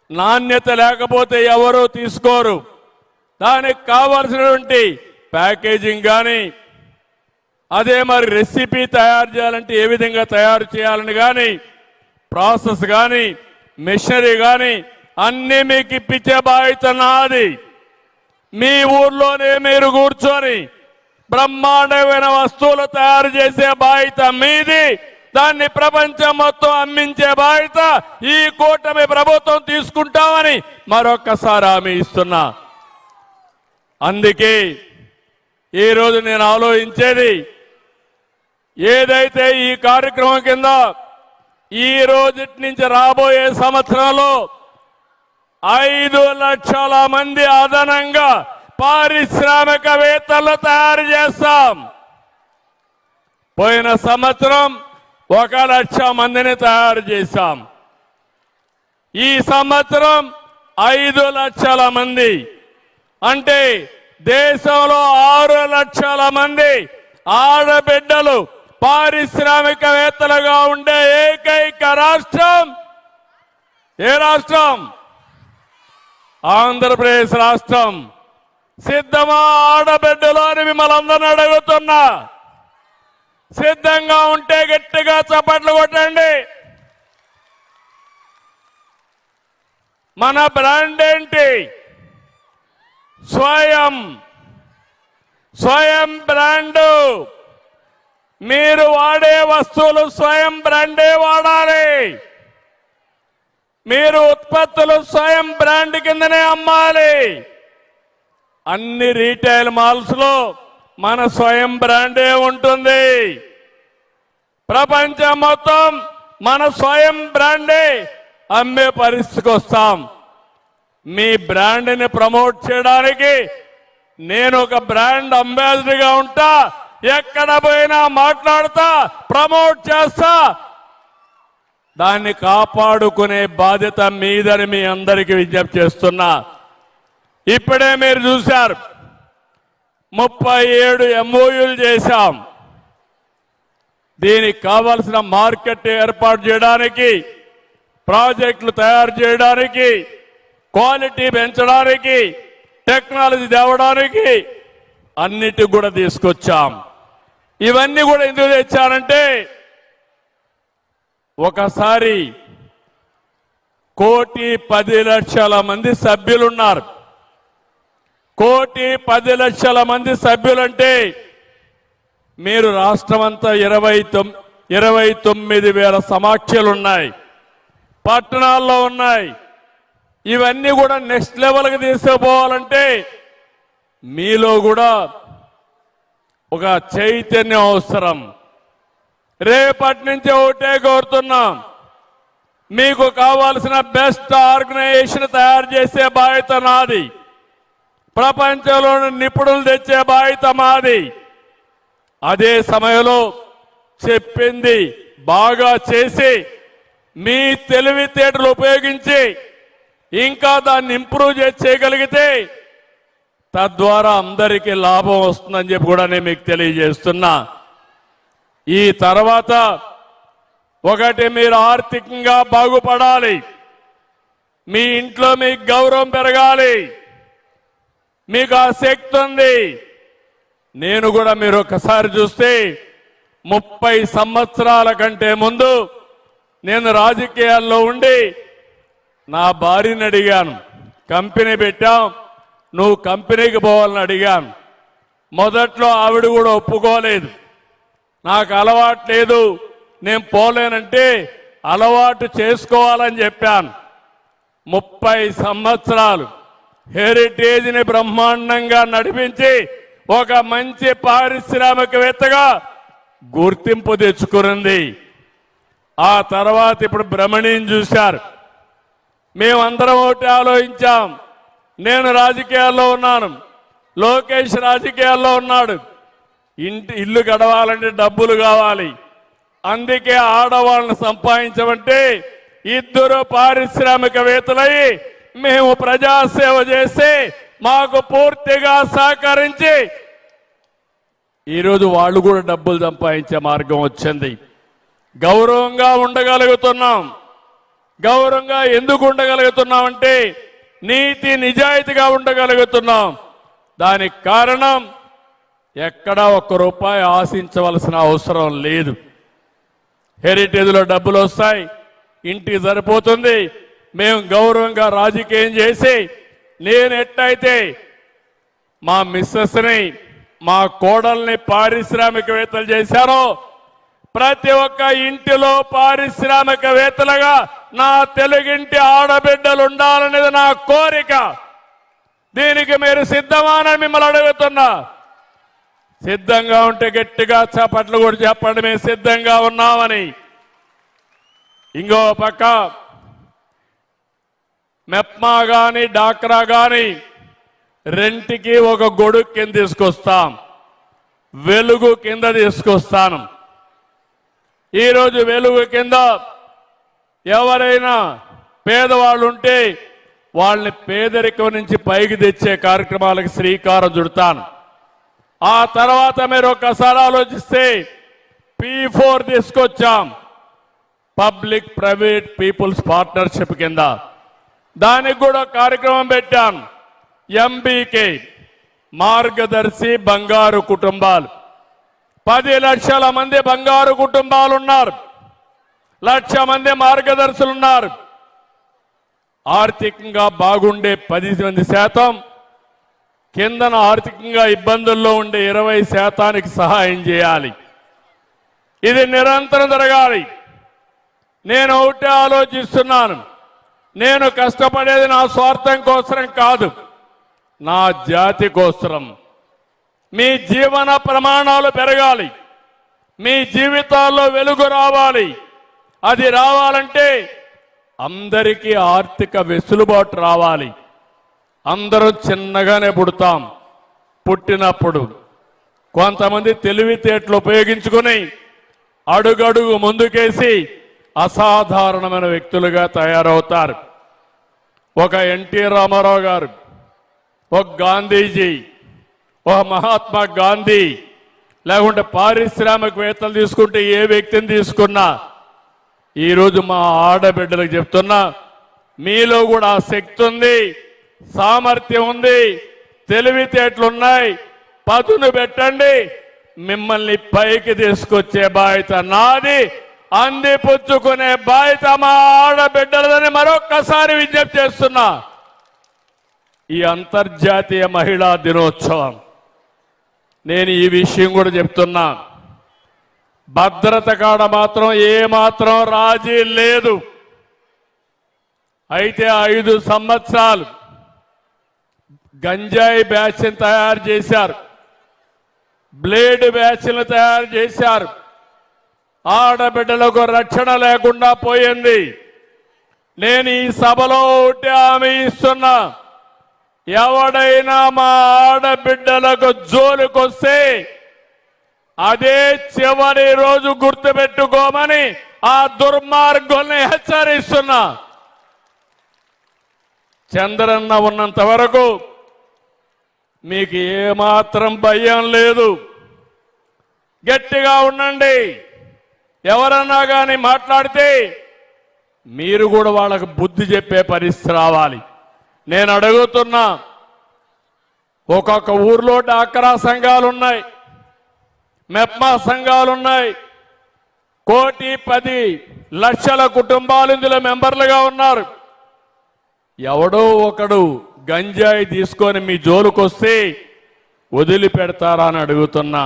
నాణ్యత లేకపోతే ఎవరూ తీసుకోరు. దానికి కావాల్సినటువంటి ప్యాకేజింగ్ కానీ, అదే మరి రెసిపీ తయారు చేయాలంటే ఏ విధంగా తయారు చేయాలని కానీ, ప్రాసెస్ కానీ, మెషినరీ కానీ అన్నీ మీకు ఇప్పించే బాధ్యత నాది. మీ ఊర్లోనే మీరు కూర్చొని బ్రహ్మాండమైన వస్తువులు తయారు చేసే బాధ్యత మీది. దాన్ని ప్రపంచం మొత్తం అమ్మించే బాధ్యత ఈ కూటమి ప్రభుత్వం తీసుకుంటామని మరొక్కసారి హామీ ఇస్తున్నా. అందుకే ఈరోజు నేను ఆలోచించేది ఏదైతే ఈ కార్యక్రమం కింద ఈ రోజు నుంచి రాబోయే సంవత్సరంలో 5 లక్షల మంది అదనంగా పారిశ్రామికవేత్తలు తయారు చేస్తాం. పోయిన సంవత్సరం 1,00,000 మందిని తయారు చేశాం. ఈ సంవత్సరం 5 లక్షల మంది, అంటే దేశంలో 6 లక్షల మంది ఆడబిడ్డలు పారిశ్రామికవేత్తలుగా ఉండే ఏకైక రాష్ట్రం ఏ రాష్ట్రం? ఆంధ్రప్రదేశ్ రాష్ట్రం. సిద్ధమా ఆడబిడ్డలు అని మిమ్మల్ని అందరిని అడుగుతున్నా. సిద్ధంగా ఉంటే గట్టిగా చప్పట్లు కొట్టండి. మన బ్రాండ్ ఏంటి? స్వయం. స్వయం బ్రాండ్. మీరు వాడే వస్తువులు స్వయం బ్రాండే వాడాలి. మీరు ఉత్పత్తులు స్వయం బ్రాండ్ కిందనే అమ్మాలి. అన్ని రీటైల్ మాల్స్ లో మన స్వయం బ్రాండే ఉంటుంది. ప్రపంచం మొత్తం మన స్వయం బ్రాండే అమ్మే పరిస్థితికి వస్తాం. మీ బ్రాండ్ని ప్రమోట్ చేయడానికి నేను ఒక బ్రాండ్ అంబాసిడర్గా ఉంటా. ఎక్కడ పోయినా మాట్లాడుతా, ప్రమోట్ చేస్తా. దాన్ని కాపాడుకునే బాధ్యత మీదని మీ అందరికీ విజ్ఞప్తి చేస్తున్నా. ఇప్పుడే మీరు చూశారు, 37 MOUలు చేశాం. దీనికి కావలసిన మార్కెట్ ఏర్పాటు చేయడానికి, ప్రాజెక్టులు తయారు చేయడానికి, క్వాలిటీ పెంచడానికి, టెక్నాలజీ తేవడానికి అన్నిటి కూడా తీసుకొచ్చాం. ఇవన్నీ కూడా ఎందుకు తెచ్చానంటే, ఒకసారి 1,10,00,000 మంది సభ్యులున్నారు. 1,10,00,000 మంది సభ్యులంటే మీరు రాష్ట్రమంతా 29,000 సమాఖ్యలున్నాయి, పట్టణాల్లో ఉన్నాయి. ఇవన్నీ కూడా నెక్స్ట్ లెవెల్కి తీసుకుపోవాలంటే మీలో కూడా ఒక చైతన్యం అవసరం. రేపటి నుంచి ఒకటే కోరుతున్నాం, మీకు కావాల్సిన బెస్ట్ ఆర్గనైజేషన్ తయారు చేసే బాధ్యత నాది. ప్రపంచంలోని నిపుణులు తెచ్చే బాధ్యత మాది. అదే సమయంలో చెప్పింది బాగా చేసి మీ తెలివితేటలు ఉపయోగించి ఇంకా దాన్ని ఇంప్రూవ్ చేయగలిగితే తద్వారా అందరికీ లాభం వస్తుందని చెప్పి కూడా నేను మీకు తెలియజేస్తున్నా. ఈ తర్వాత ఒకటి, మీరు ఆర్థికంగా బాగుపడాలి. మీ ఇంట్లో మీకు గౌరవం పెరగాలి. మీకు ఆ శక్తి ఉంది. నేను కూడా మీరు ఒకసారి చూస్తే 30 సంవత్సరాల కంటే ముందు నేను రాజకీయాల్లో ఉండి నా భార్యని అడిగాను, కంపెనీ పెట్టాం, నువ్వు కంపెనీకి పోవాలని అడిగాను. మొదట్లో ఆవిడ కూడా ఒప్పుకోలేదు. నాకు అలవాటు లేదు, నేను పోలేనంటే అలవాటు చేసుకోవాలని చెప్పాను. 30 సంవత్సరాలు హెరిటేజ్ని బ్రహ్మాండంగా నడిపించి ఒక మంచి పారిశ్రామికవేత్తగా గుర్తింపు తెచ్చుకున్నది. ఆ తర్వాత ఇప్పుడు బ్రహ్మణిని చూశారు. మేమందరం ఒకటి ఆలోచించాం. నేను రాజకీయాల్లో ఉన్నాను, లోకేష్ రాజకీయాల్లో ఉన్నాడు. ఇల్లు గడవాలంటే డబ్బులు కావాలి. అందుకే ఆడవాళ్ళని సంపాదించమంటే 2 పారిశ్రామికవేత్తలై మేము ప్రజాసేవ చేసి మాకు పూర్తిగా సహకరించి ఈరోజు వాళ్ళు కూడా డబ్బులు సంపాదించే మార్గం వచ్చింది. గౌరవంగా ఉండగలుగుతున్నాం. గౌరవంగా ఎందుకు ఉండగలుగుతున్నామంటే నీతి నిజాయితీగా ఉండగలుగుతున్నాం. దానికి కారణం ఎక్కడా ₹1 ఆశించవలసిన అవసరం లేదు. హెరిటేజ్లో డబ్బులు వస్తాయి, ఇంటికి సరిపోతుంది. మేము గౌరవంగా రాజకీయం చేసి నేను ఎట్టయితే మా మిస్సెస్ని, మా కోడల్ని పారిశ్రామికవేత్తలు చేశానో ప్రతి ఒక్క ఇంటిలో పారిశ్రామికవేత్తలుగా నా తెలుగింటి ఆడబిడ్డలు ఉండాలనేది నా కోరిక. దీనికి మీరు సిద్ధమా అని మిమ్మల్ని అడుగుతున్నా. సిద్ధంగా ఉంటే గట్టిగా చప్పట్లు కూడా చెప్పండి, మేము సిద్ధంగా ఉన్నామని. ఇంకో పక్క మెప్మా గాని డాక్రా గాని రెంటికి ఒక గొడుగు కింద తీసుకొస్తాం, వెలుగు కింద తీసుకొస్తాను. ఈరోజు వెలుగు కింద ఎవరైనా పేదవాళ్ళు ఉంటే వాళ్ళని పేదరికం నుంచి పైకి తెచ్చే కార్యక్రమాలకు శ్రీకారం చుడతాను. ఆ తర్వాత మీరు ఒక్కసారి ఆలోచిస్తే P4 తీసుకొచ్చాం, పబ్లిక్ ప్రైవేట్ పీపుల్స్ పార్ట్నర్షిప్ కింద. దానికి కూడా కార్యక్రమం పెట్టాం. MBK మార్గదర్శి బంగారు కుటుంబాలు. 10 లక్షల మంది బంగారు కుటుంబాలు ఉన్నారు, 1,00,000 మంది మార్గదర్శులు ఉన్నారు. ఆర్థికంగా బాగుండే 10% కిందన ఆర్థికంగా ఇబ్బందుల్లో ఉండే 20% సహాయం చేయాలి. ఇది నిరంతరం జరగాలి. నేను ఒకటే ఆలోచిస్తున్నాను, నేను కష్టపడేది నా స్వార్థం కోసం కాదు, నా జాతి కోసం. మీ జీవన ప్రమాణాలు పెరగాలి, మీ జీవితాల్లో వెలుగు రావాలి. అది రావాలంటే అందరికీ ఆర్థిక వెసులుబాటు రావాలి. అందరూ చిన్నగానే పుడతాం. పుట్టినప్పుడు కొంతమంది తెలివితేటలు ఉపయోగించుకుని అడుగడుగు ముందుకేసి అసాధారణమైన వ్యక్తులుగా తయారవుతారు. ఒక ఎన్టీ రామారావు గారు, ఒక గాంధీజీ, ఒక మహాత్మా గాంధీ, లేకుంటే పారిశ్రామికవేత్తలు తీసుకుంటే ఏ వ్యక్తిని తీసుకున్నా ఈరోజు మా ఆడబిడ్డలకు చెప్తున్నా, మీలో కూడా ఆ శక్తి ఉంది, సామర్థ్యం ఉంది, తెలివితేటలున్నాయి. పదును పెట్టండి, మిమ్మల్ని పైకి తీసుకొచ్చే బాధ్యత నాది, అందిపుచ్చుకునే బాధ్యత మా ఆడబిడ్డలదని మరొక్కసారి విజ్ఞప్తి చేస్తున్నా. ఈ అంతర్జాతీయ మహిళా దినోత్సవం నేను ఈ విషయం కూడా చెప్తున్నా, భద్రత కాడ మాత్రం ఏమాత్రం రాజీ లేదు. అయితే 5 సంవత్సరాలు గంజాయి బ్యాచ్ని తయారు చేశారు, బ్లేడ్ బ్యాచ్లు తయారు చేశారు. ఆడబిడ్డలకు రక్షణ లేకుండా పోయింది. నేను ఈ సభలో ఒకటి హామీ ఇస్తున్నా, ఎవడైనా మా ఆడబిడ్డలకు జోలికొస్తే అదే చివరి రోజు గుర్తుపెట్టుకోమని ఆ దుర్మార్గుల్ని హెచ్చరిస్తున్నా. చంద్రన్న ఉన్నంత వరకు మీకు ఏమాత్రం భయం లేదు. గట్టిగా ఉండండి. ఎవరన్నా కానీ మాట్లాడితే మీరు కూడా వాళ్ళకు బుద్ధి చెప్పే పరిస్థితి రావాలి. నేను అడుగుతున్నా, ఒక్కొక్క ఊర్లో డాక్రా సంఘాలున్నాయి, మెప్మా సంఘాలున్నాయి. 1,10,00,000 కుటుంబాలు ఇందులో మెంబర్లుగా ఉన్నారు. ఎవడో ఒకడు గంజాయి తీసుకొని మీ జోలుకొస్తే వదిలిపెడతారా అని అడుగుతున్నా.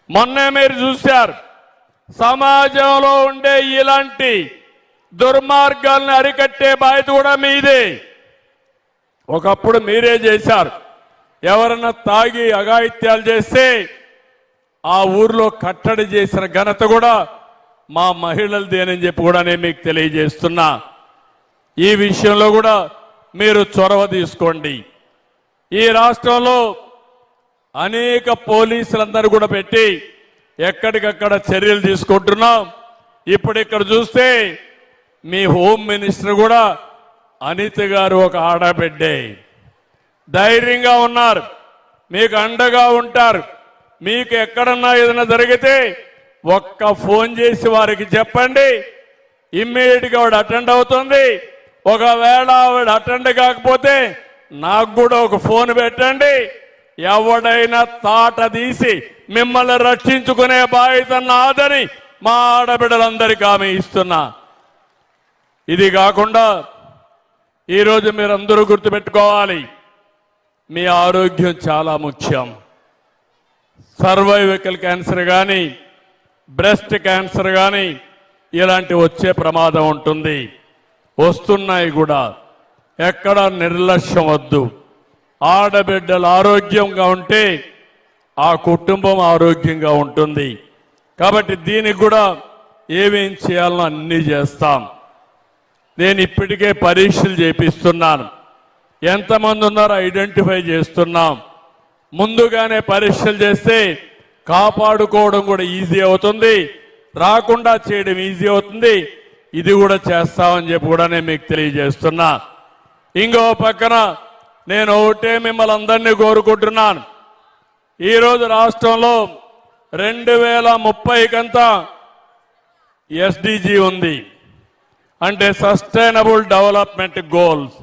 మొన్నే మీరు చూశారు, సమాజంలో ఉండే ఇలాంటి దుర్మార్గాలను అరికట్టే బాధ్యత కూడా మీదే. ఒకప్పుడు మీరే చేశారు. ఎవరన్నా తాగి అఘాయిత్యాలు చేస్తే ఆ ఊర్లో కట్టడి చేసిన ఘనత కూడా మా మహిళలదేనని చెప్పి కూడా నేను మీకు తెలియజేస్తున్నా. ఈ విషయంలో కూడా మీరు చొరవ తీసుకోండి. ఈ రాష్ట్రంలో అనేక పోలీసులందరూ కూడా పెట్టి ఎక్కడికక్కడ చర్యలు తీసుకుంటున్నాం. ఇప్పుడు ఇక్కడ చూస్తే మీ హోమ్ మినిస్టర్ కూడా అనిత గారు ఒక ఆడబిడ్డే, ధైర్యంగా ఉన్నారు, మీకు అండగా ఉంటారు. మీకు ఎక్కడన్నా ఏదైనా జరిగితే ఒక్క ఫోన్ చేసి వారికి చెప్పండి, ఇమ్మీడియట్గా ఆవిడ అటెండ్ అవుతుంది. ఒకవేళ ఆవిడ అటెండ్ కాకపోతే నాకు కూడా ఒక ఫోన్ పెట్టండి. ఎవడైనా తాట తీసి మిమ్మల్ని రక్షించుకునే బాధ్యత నాదని మా ఆడబిడ్డలందరికీ హామీ ఇస్తున్నా. ఇది కాకుండా ఈరోజు మీరందరూ గుర్తుపెట్టుకోవాలి, మీ ఆరోగ్యం చాలా ముఖ్యం. సర్వైవికల్ క్యాన్సర్ కానీ, బ్రెస్ట్ క్యాన్సర్ కానీ ఇలాంటి వచ్చే ప్రమాదం ఉంటుంది, వస్తున్నాయి కూడా. ఎక్కడ నిర్లక్ష్యం వద్దు. ఆడబిడ్డలు ఆరోగ్యంగా ఉంటే ఆ కుటుంబం ఆరోగ్యంగా ఉంటుంది. కాబట్టి దీనికి కూడా ఏమేం చేయాలో అన్నీ చేస్తాం. నేను ఇప్పటికే పరీక్షలు చేపిస్తున్నాను. ఎంతమంది ఉన్నారో ఐడెంటిఫై చేస్తున్నాం. ముందుగానే పరీక్షలు చేస్తే కాపాడుకోవడం కూడా ఈజీ అవుతుంది. రాకుండా చేయడం ఈజీ అవుతుంది. ఇది కూడా చేస్తామని చెప్పి కూడా నేను మీకు తెలియజేస్తున్నా. ఇంకో పక్కన నేను ఒకటే మిమ్మల్ని అందరినీ కోరుకుంటున్నాను. ఈరోజు రాష్ట్రంలో 2030 కంతా ఎస్డిజి ఉంది, అంటే సస్టైనబుల్ డెవలప్మెంట్ గోల్స్.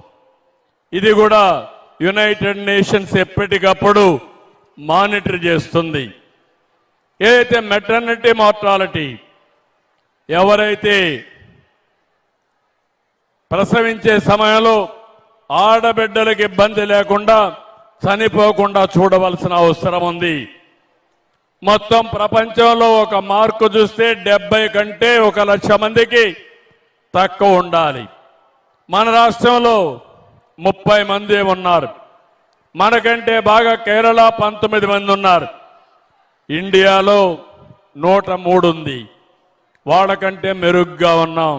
ఇది కూడా యునైటెడ్ నేషన్స్ ఎప్పటికప్పుడు మానిటర్ చేస్తుంది. ఏదైతే మెటర్నిటీ మార్టాలిటీ, ఎవరైతే ప్రసవించే సమయంలో ఆడబిడ్డలకు ఇబ్బంది లేకుండా చనిపోకుండా చూడవలసిన అవసరం ఉంది. మొత్తం ప్రపంచంలో ఒక మార్కు చూస్తే 70 కంటే 1 లక్ష మందికి తక్కువ ఉండాలి. మన రాష్ట్రంలో 30 మంది ఉన్నారు. మనకంటే బాగా కేరళ 19 మంది ఉన్నారు. ఇండియాలో 103 ఉంది. వాళ్ళకంటే మెరుగ్గా ఉన్నాం.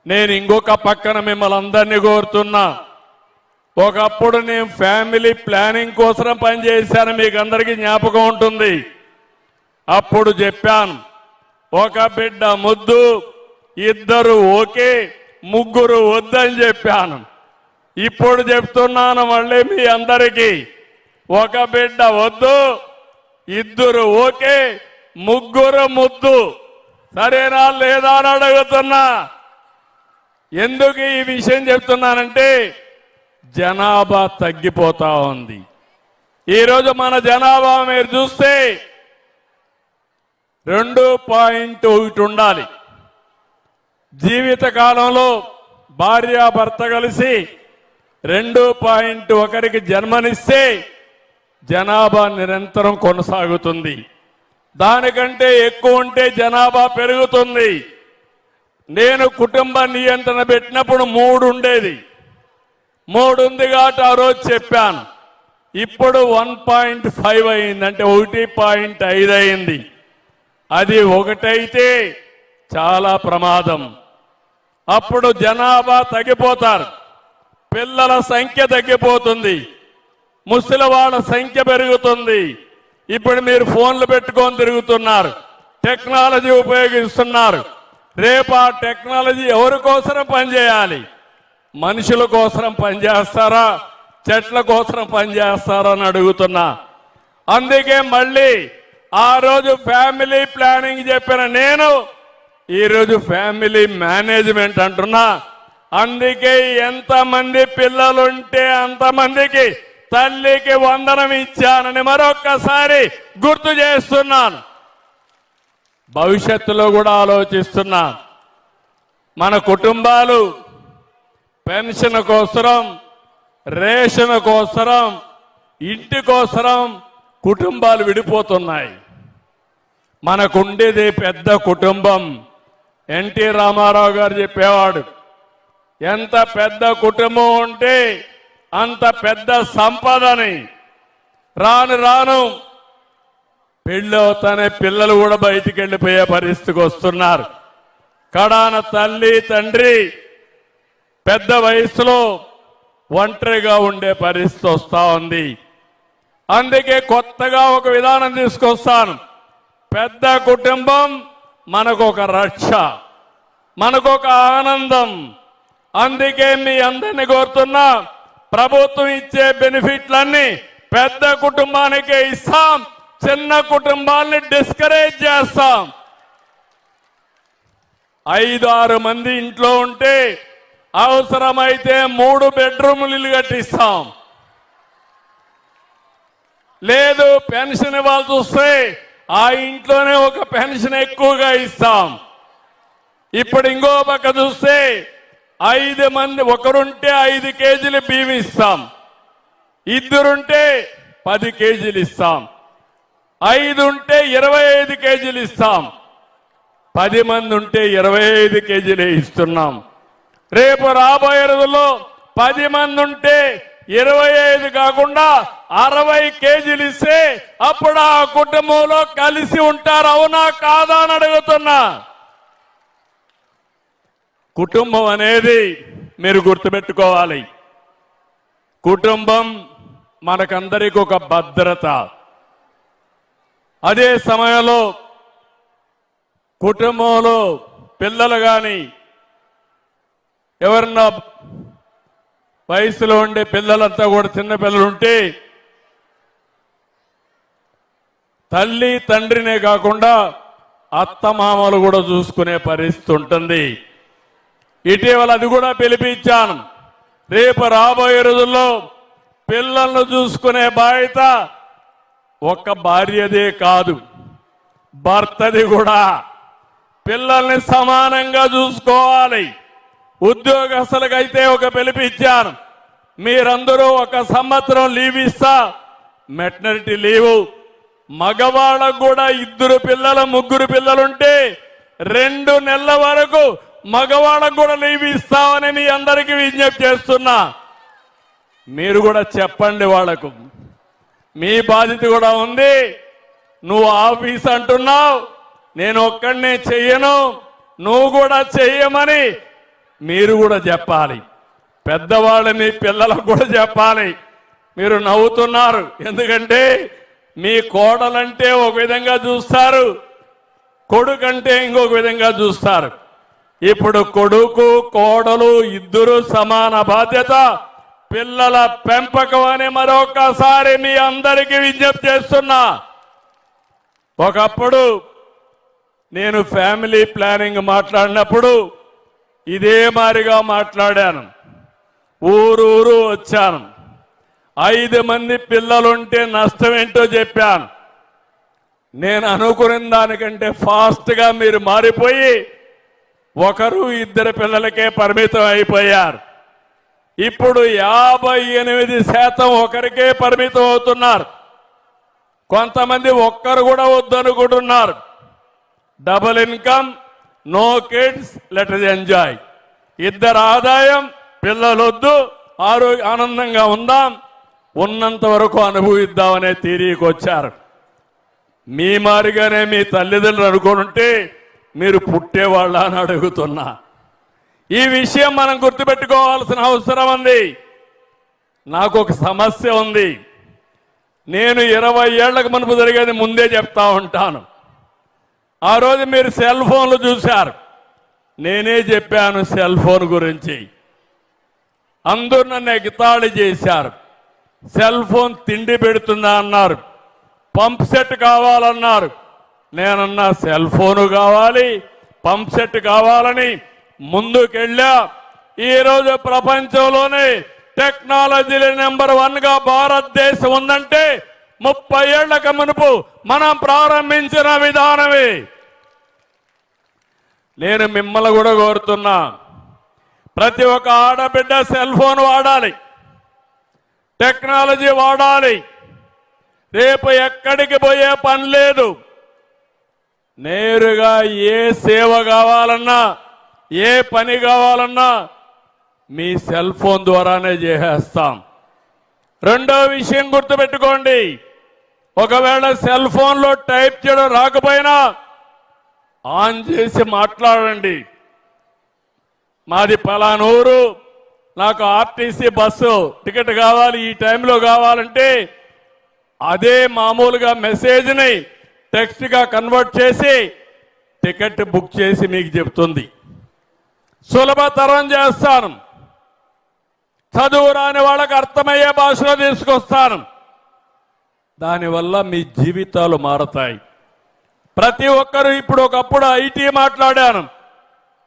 నేను ఇంకొక పక్కన మిమ్మల్ని అందరినీ కోరుతున్నా. ఒకప్పుడు నేను ఫ్యామిలీ ప్లానింగ్ కోసం పనిచేశాను, మీకు అందరికీ జ్ఞాపకం ఉంటుంది. అప్పుడు చెప్పాను, ఒక బిడ్డ ముద్దు, 2 ఓకే, 3 వద్దని చెప్పాను. ఇప్పుడు చెప్తున్నాను మళ్ళీ మీ అందరికీ, ఒక బిడ్డ వద్దు, 2 ఓకే, 3 ముద్దు. సరేనా లేదా అని అడుగుతున్నా. ఎందుకు ఈ విషయం చెప్తున్నానంటే జనాభా తగ్గిపోతా ఉంది. ఈరోజు మన జనాభా మీరు చూస్తే 2.1 ఉండాలి. జీవిత కాలంలో భార్యాభర్త కలిసి 2.1కి జన్మనిస్తే జనాభా నిరంతరం కొనసాగుతుంది. దానికంటే ఎక్కువ ఉంటే జనాభా పెరుగుతుంది. నేను కుటుంబ నియంత్రణ పెట్టినప్పుడు 3 ఉండేది. 3 ఉంది కాబట్టి ఆ రోజు చెప్పాను. ఇప్పుడు 1.5 అయింది, అంటే 1.5 అయింది. అది 1 అయితే చాలా ప్రమాదం. అప్పుడు జనాభా తగ్గిపోతారు, పిల్లల సంఖ్య తగ్గిపోతుంది, ముసలి వాళ్ళ సంఖ్య పెరుగుతుంది. ఇప్పుడు మీరు ఫోన్లు పెట్టుకొని తిరుగుతున్నారు, టెక్నాలజీ ఉపయోగిస్తున్నారు. రేపు ఆ టెక్నాలజీ ఎవరి కోసం పనిచేయాలి? మనుషుల కోసం పనిచేస్తారా, చెట్ల కోసం పనిచేస్తారా అని అడుగుతున్నా. అందుకే మళ్ళీ ఆ రోజు ఫ్యామిలీ ప్లానింగ్ చెప్పిన నేను ఈరోజు ఫ్యామిలీ మేనేజ్మెంట్ అంటున్నా. అందుకే ఎంతమంది పిల్లలుంటే అంతమందికి తల్లికి వందనం ఇచ్చానని మరొక్కసారి గుర్తు చేస్తున్నాను. భవిష్యత్తులో కూడా ఆలోచిస్తున్నా. మన కుటుంబాలు పెన్షన్ కోసరం, రేషన్ కోసరం, ఇంటి కోసరం కుటుంబాలు విడిపోతున్నాయి. మనకుండేది పెద్ద కుటుంబం. ఎన్టీ రామారావు గారు చెప్పేవాడు, ఎంత పెద్ద కుటుంబం ఉంటే అంత పెద్ద సంపదని. రాను రాను పెళ్ళవుతానే పిల్లలు కూడా బయటికి వెళ్ళిపోయే పరిస్థితికి వస్తున్నారు. కడాన తల్లి తండ్రి పెద్ద వయసులో ఒంటరిగా ఉండే పరిస్థితి వస్తా ఉంది. అందుకే కొత్తగా ఒక విధానం తీసుకొస్తాను. పెద్ద కుటుంబం మనకొక రక్ష, మనకొక ఆనందం. అందుకే మీ అందరినీ కోరుతున్నా, ప్రభుత్వం ఇచ్చే బెనిఫిట్లన్నీ పెద్ద కుటుంబానికే ఇస్తాం, చిన్న కుటుంబాన్ని డిస్కరేజ్ చేస్తాం. 5-6 మంది ఇంట్లో ఉంటే అవసరమైతే 3 బెడ్రూములు ఇల్లు కట్టిస్తాం. లేదు పెన్షన్ ఇవ్వాల్సి వస్తే ఆ ఇంట్లోనే ఒక పెన్షన్ ఎక్కువగా ఇస్తాం. ఇప్పుడు ఇంకో పక్క చూస్తే 5 మంది ఒకరుంటే 5 కేజీలు బియ్యం ఇస్తాం, 2 ఉంటే 10 కేజీలు ఇస్తాం, 5 ఉంటే 25 కేజీలు ఇస్తాం, 10 మంది ఉంటే 25 కేజీలే ఇస్తున్నాం. రేపు రాబోయే రోజుల్లో 10 మంది ఉంటే 25 కాకుండా 60 కేజీలు ఇస్తే అప్పుడు ఆ కుటుంబంలో కలిసి ఉంటారు. అవునా కాదా అని అడుగుతున్నా. కుటుంబం అనేది మీరు గుర్తుపెట్టుకోవాలి. కుటుంబం మనకందరికి ఒక భద్రత. అదే సమయంలో కుటుంబంలో పిల్లలు కానీ ఎవరన్నా వయసులో ఉండే పిల్లలంతా కూడా చిన్న పిల్లలు ఉంటే తల్లి తండ్రినే కాకుండా అత్తమామలు కూడా చూసుకునే పరిస్థితి ఉంటుంది. ఇటీవల అది కూడా పిలిపించాను. రేపు రాబోయే రోజుల్లో పిల్లలను చూసుకునే బాధ్యత ఒక్క భార్యదే కాదు, భర్తది కూడా. పిల్లల్ని సమానంగా చూసుకోవాలి. ఉద్యోగస్తులకైతే ఒక పిలిపించాను. మీరందరూ 1 సంవత్సరం లీవ్ ఇస్తా, మెటర్నిటీ లీవ్. మగవాళ్ళకు కూడా 2 పిల్లలు 3 పిల్లలుంటే 2 నెలల వరకు మగవాళ్ళకు కూడా లీవ్ ఇస్తామని మీ అందరికీ విజ్ఞప్తి చేస్తున్నా. మీరు కూడా చెప్పండి వాళ్లకు. మీ బాధ్యత కూడా ఉంది. నువ్వు ఆఫీస్ అంటున్నావు, నేను ఒక్కడినే చెయ్యను, నువ్వు కూడా చెయ్యమని మీరు కూడా చెప్పాలి. పెద్దవాళ్ళు మీ పిల్లలకు కూడా చెప్పాలి. మీరు నవ్వుతున్నారు, ఎందుకంటే మీ కోడలంటే ఒక విధంగా చూస్తారు, కొడుకంటే ఇంకొక విధంగా చూస్తారు. ఇప్పుడు కొడుకు కోడలు 2 సమాన బాధ్యత. పిల్లల పెంపకం అని మరొకసారి మీ అందరికీ విజ్ఞప్తి చేస్తున్నా. ఒకప్పుడు నేను ఫ్యామిలీ ప్లానింగ్ మాట్లాడినప్పుడు ఇదే మారిగా మాట్లాడాను. ఊరూరు వచ్చాను. 5 మంది పిల్లలుంటే నష్టం ఏంటో చెప్పాను. నేను అనుకున్న దానికంటే ఫాస్ట్గా మీరు మారిపోయి 1-2 పిల్లలకే పరిమితం అయిపోయారు. ఇప్పుడు 58% ఒకరికే పరిమితం అవుతున్నారు. కొంతమంది ఒక్కరు కూడా వద్దనుకుంటున్నారు. Double income, no kids, let us enjoy. 2 ఆదాయం, పిల్లలొద్దు, ఆనందంగా ఉందాం, ఉన్నంత వరకు అనుభవిద్దామనే తీరికి వచ్చారు. మీ మారిగానే మీ తల్లిదండ్రులు అనుకుంటే మీరు పుట్టేవాళ్ళ అని అడుగుతున్నా. ఈ విషయం మనం గుర్తుపెట్టుకోవాల్సిన అవసరం ఉంది. నాకు ఒక సమస్య ఉంది. నేను 20 ఏళ్లకు మునుపు జరిగేది ముందే చెప్తా ఉంటాను. ఆ రోజు మీరు సెల్ ఫోన్లు చూశారు. నేనే చెప్పాను సెల్ ఫోన్ గురించి. అందరూ నన్ను ఎగతాళి చేశారు. సెల్ ఫోన్ తిండి పెడుతుందా అన్నారు, పంప్ సెట్ కావాలన్నారు. నేనన్నా సెల్ ఫోను కావాలి, పంప్ సెట్ కావాలని ముందుకెళ్ళా. ఈరోజు ప్రపంచంలోనే టెక్నాలజీలో నెంబర్ 1గా భారతదేశం ఉందంటే 30 ఏళ్లకు మునుపు మనం ప్రారంభించిన విధానమే. నేను మిమ్మల్ని కూడా కోరుతున్నా, ప్రతి ఒక్క ఆడబిడ్డ సెల్ ఫోన్ వాడాలి, టెక్నాలజీ వాడాలి. రేపు ఎక్కడికి పోయే పని లేదు. నేరుగా ఏ సేవ కావాలన్నా, ఏ పని కావాలన్నా మీ సెల్ ఫోన్ ద్వారానే చేసేస్తాం. రెండో విషయం గుర్తుపెట్టుకోండి, ఒకవేళ సెల్ ఫోన్లో టైప్ చేయడం రాకపోయినా ఆన్ చేసి మాట్లాడండి. మాది పలానూరు, నాకు ఆర్టీసీ బస్సు టికెట్ కావాలి, ఈ టైంలో కావాలంటే అదే మామూలుగా మెసేజ్ని టెక్స్ట్గా కన్వర్ట్ చేసి టికెట్ బుక్ చేసి మీకు చెప్తుంది. సులభతరం చేస్తాను. చదువు రాని వాళ్ళకి అర్థమయ్యే భాషలో తీసుకొస్తాను. దానివల్ల మీ జీవితాలు మారతాయి. ప్రతి ఒక్కరూ ఇప్పుడు, ఒకప్పుడు ఐటీ మాట్లాడాను,